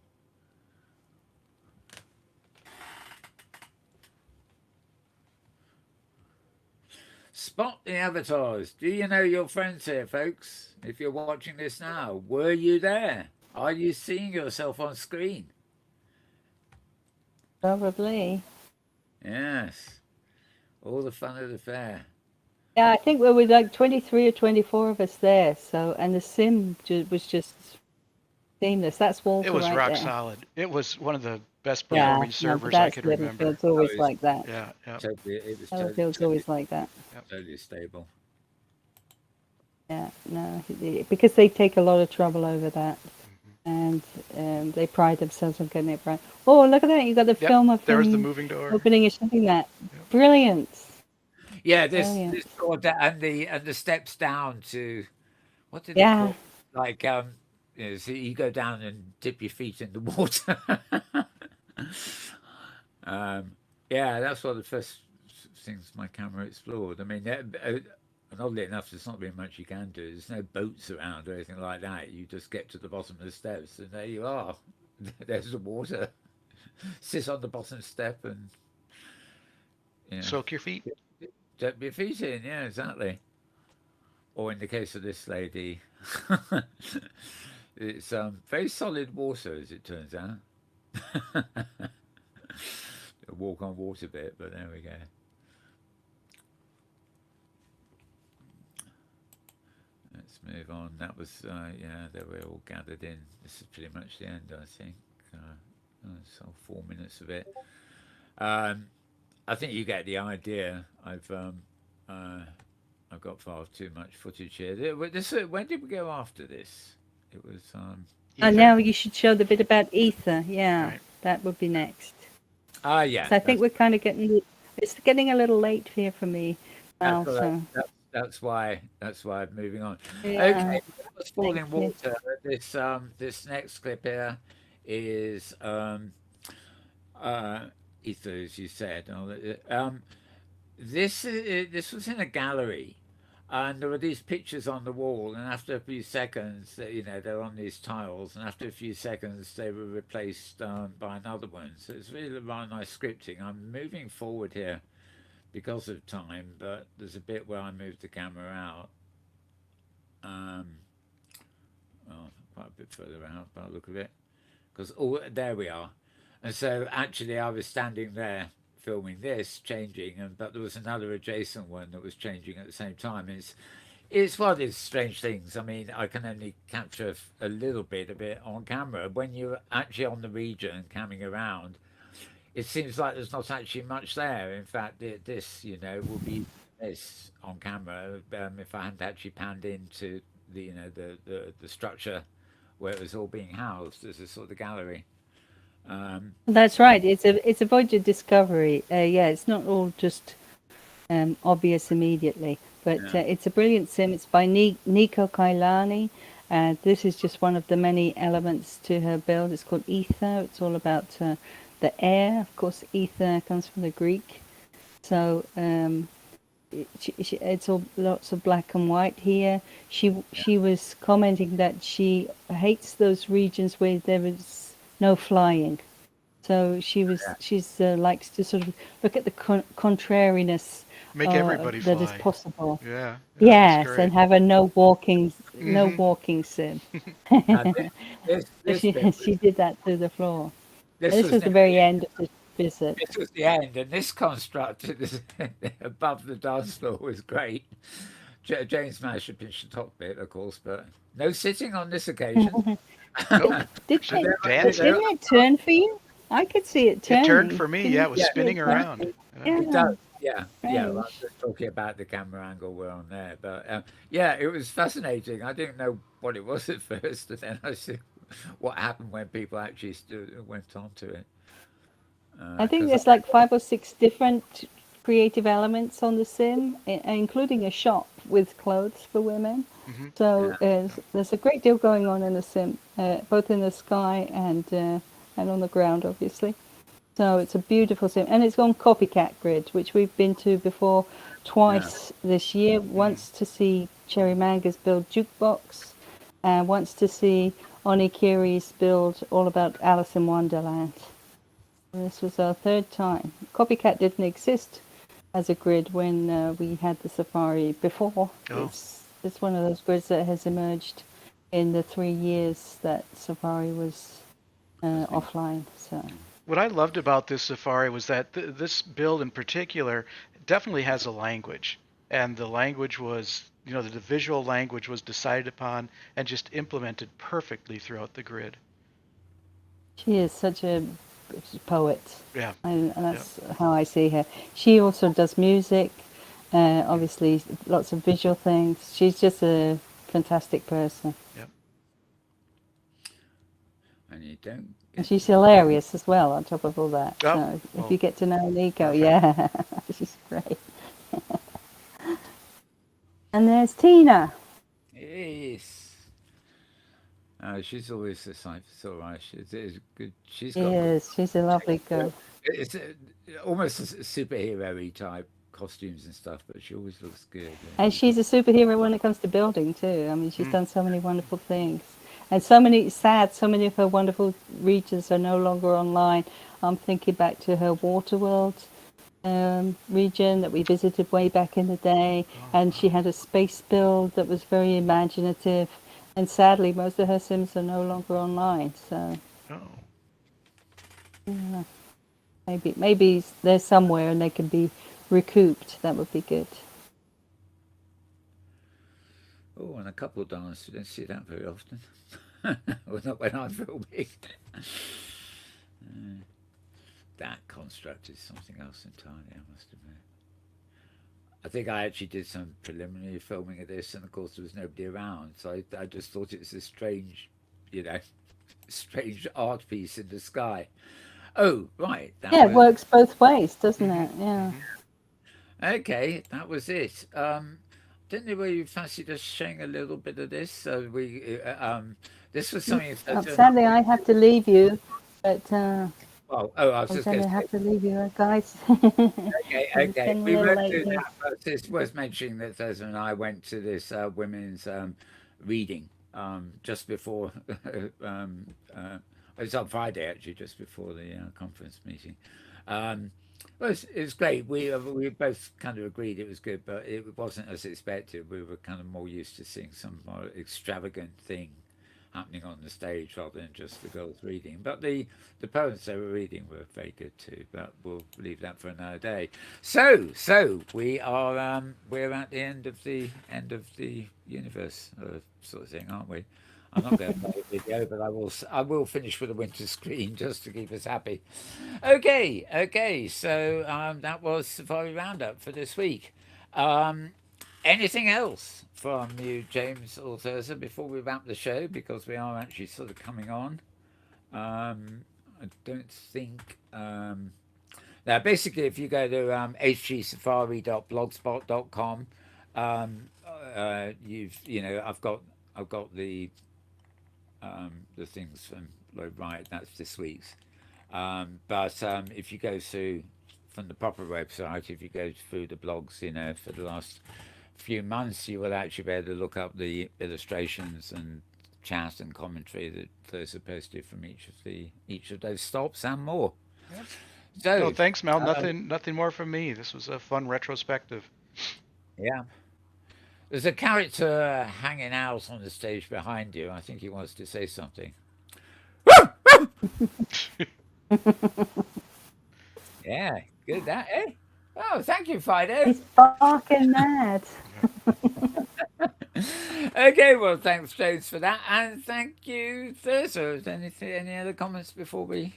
Spot the avatars. Do you know your friends here, folks? If you're watching this now, were you there? Are you seeing yourself on screen? Probably. Yes. All the fun of the fair. Yeah, I think there were like 23 or 24 of us there. So, and the sim was just seamless. That's It Walter was right rock there. solid. It was one of the best Yeah. Yeah, performing no, but servers I that's could remember. Littlefield's Oh, always it's like that. Yeah, yeah, totally. It was Littlefield's totally, always like that. yeah. totally stable. Yeah, no, because they take a lot of trouble over that, and they pride themselves on getting it right. Oh, look at that! You got the Yep. film of There was the them moving door. opening and shutting that. Yep. Brilliant, Yeah, this brilliant. sort of, and the steps down to what did they Yeah, call like so you go down and dip your feet in the water. um, yeah, that's one of the first things my camera explored. I mean, and oddly enough, there's not really much you can do. There's no boats around or anything like that. You just get to the bottom of the steps, and there you are. There's the water. Sit on the bottom step and you know Soak your feet. dip your feet in. Yeah, exactly. or in the case of this lady, it's very solid water, as it turns out. Walk on water bit, but there we go. Let's move on. That was, yeah, they were all gathered in. This is pretty much the end, I think. So 4 minutes of it. Um, I think you get the idea. I've got far too much footage here. When did we go after this? It was And Ether. now you should show the bit about ether. Yeah, Right. that would be next. yeah. So I think we're kind of it's getting a little late here for me now. That's, So that's why I'm moving on. yeah, Okay, that was thank falling you. water. This next clip here is ether, as you said. This was in a gallery, and there were these pictures on the wall. And after a few seconds, they're on these tiles, and after a few seconds, they were replaced by another one. So it's really rather nice scripting. I'm moving forward here because of time, but there's a bit where I moved the camera out. Well, quite a bit further out by the look of it, because there we are. And so actually, I was standing there filming this, changing, but there was another adjacent one that was changing at the same time. It's one of these strange things. I mean, I can only capture a little bit of it on camera. When you're actually on the region, camming around, it seems like there's not actually much there. In fact, this, will be this on camera if I hadn't actually panned into the structure where it was all being housed as a sort of gallery. That's right. It's a voyage of discovery. Yeah, it's not all just obvious immediately, but Yeah. it's a brilliant sim. It's by Nico Kailani. This is just one of the many elements to her build. It's called Ether. It's all about the air. Of course, ether comes from the Greek. So it's all lots of black and white here. She was commenting that she hates those regions where there is no flying. So she's likes to sort of look at the contrariness Make everybody that is fly. possible. Yeah. Yes, That's and great. have a no walking Hmm. sim. Now, this she bit she did that to the floor. this This was was the near very the end. end of the visit. This was the end, and this construct above the dance floor was great. James managed to pinch the top bit, of course, but no sitting on this occasion. Nope. Did Actually, it, dancing. didn't it turn for you? I could see it It turned turning. for me. Can Yeah, you it was Yeah, see it spinning around. turning? Yeah. it Yeah, does. Yeah. Well, I'm strange. just talking about the camera angle we're on there, but yeah, it was fascinating. I didn't know what it was at first, and then I see what happened when people actually went onto it. I think Because there's like 5 or 6 different creative elements on the sim, including a shop with clothes for women. Hmm. So yeah, there's a great deal going on in the sim, both in the sky and on the ground, obviously. So it's a beautiful sim, and it's on Copycat Grid, which we've been to before yeah, twice this year. Once to see Cherry Manga's build Jukebox, and once to see Onikiri's build All About Alice in Wonderland. This was our third time. Copycat didn't exist as a grid when we had the safari before. Oh. It's one of those grids that has emerged in the 3 years that safari was that's been offline. So What I loved about this safari was that this build in particular definitely has a language, and the language was, the visual language was decided upon and just implemented perfectly throughout the grid. she is such a poet, Yeah. and Yeah. that's how I see her. She also does music, obviously lots of visual things. She's just a fantastic person. Yep. and you don't And get she's hilarious as well, on top of all that. Oh, So if well, you get to know Nico, perfect. yeah, she's great. And there's Tina. yes. She's always a sight. It's all right. She's good. She's She got good. is. She's a lovely girl. It's almost superhero-y type costumes and stuff, but she always looks good. And she's a superhero when it comes to building too. I mean, she's Mm. done so many wonderful things. And so many of her wonderful regions are no longer online. I'm thinking back to her Waterworld region that we visited way back in the day, and she had a space build that was very imaginative. And sadly, most of her Sims are no longer online. So yeah, maybe they're somewhere and they can be recouped. That would be good. Oh, and a couple of dance. You don't see that very often. Well, not when I'm filming. That construct is something else entirely, I must admit. I think I actually did some preliminary filming of this, and of course there was nobody around, so I just thought it was a strange, you know, strange art piece in the sky. Oh, right. That Yeah, it was works both ways, doesn't it? Yeah. okay. That was it. Didn't you, were you fancy just showing a little bit of this? So this was something that Sadly, I have to leave you, but oh, I was just going unfortunately, to I say. have to leave you, guys. Okay, It's okay. getting a We little won't late do here. that, but it's worth mentioning that Thirza and I went to this women's reading just before. um, it was on Friday actually, just before the conference meeting. Well, it was great. We both kind of agreed it was good, but it wasn't as expected. We were kind of more used to seeing some more extravagant thing happening on the stage rather than just the girls reading. But the poems they were reading were very good too. But we'll leave that for another day. So we are we're at the end of the universe sort of thing, aren't we? I'm not going to play a video, but I will finish with a winter screen just to keep us happy. Okay. So that was Safari Roundup for this week. Um, Anything else from you, James or Thurza, before we wrap the show? Because we are actually sort of coming on. I don't think. Now, basically, if you go to hgsafari.blogspot.com, I've got the things from Lloyd Wright. That's this week's. But if you go through from the proper website, if you go through the blogs, for the last few months, you will actually be able to look up the illustrations and chat and commentary that Thurza posted from each of those stops and more. Yep. So, No, thanks, Mel. Nothing more from me. This was a fun retrospective. yeah, there's a character hanging out on the stage behind you. I think he wants to say something. Yeah, good that, eh? Oh, thank you, Fido. He's barking mad. Okay, well, thanks, James, for that, and thank you, Thurza. Is there any other comments before we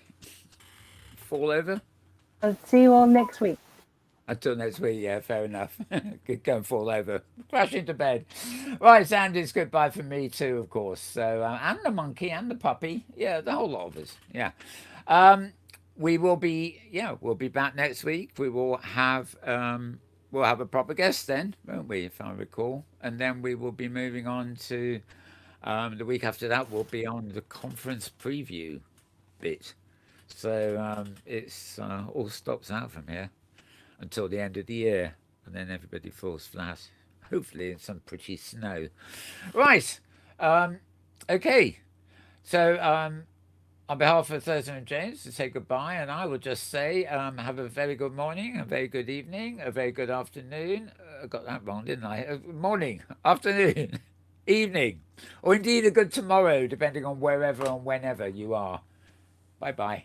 fall over? I'll see you all next week. Until next week, yeah, fair enough. Could go and fall over, crash into bed. Right, Sandy's goodbye from me too, of course. So, and the monkey and the puppy, yeah, the whole lot of us, yeah. We'll be back next week. We'll have a proper guest then, won't we, if I recall? And then we will be moving on to the week after that. We'll be on the conference preview bit. So it's all stops out from here until the end of the year, and then everybody falls flat, hopefully in some pretty snow. Right. Okay. So on behalf of Thurza and James, to say goodbye, and I will just say have a very good morning, a very good evening, a very good afternoon. I got that wrong, didn't I? Morning, afternoon, evening, or indeed a good tomorrow, depending on wherever and whenever you are. Bye-bye.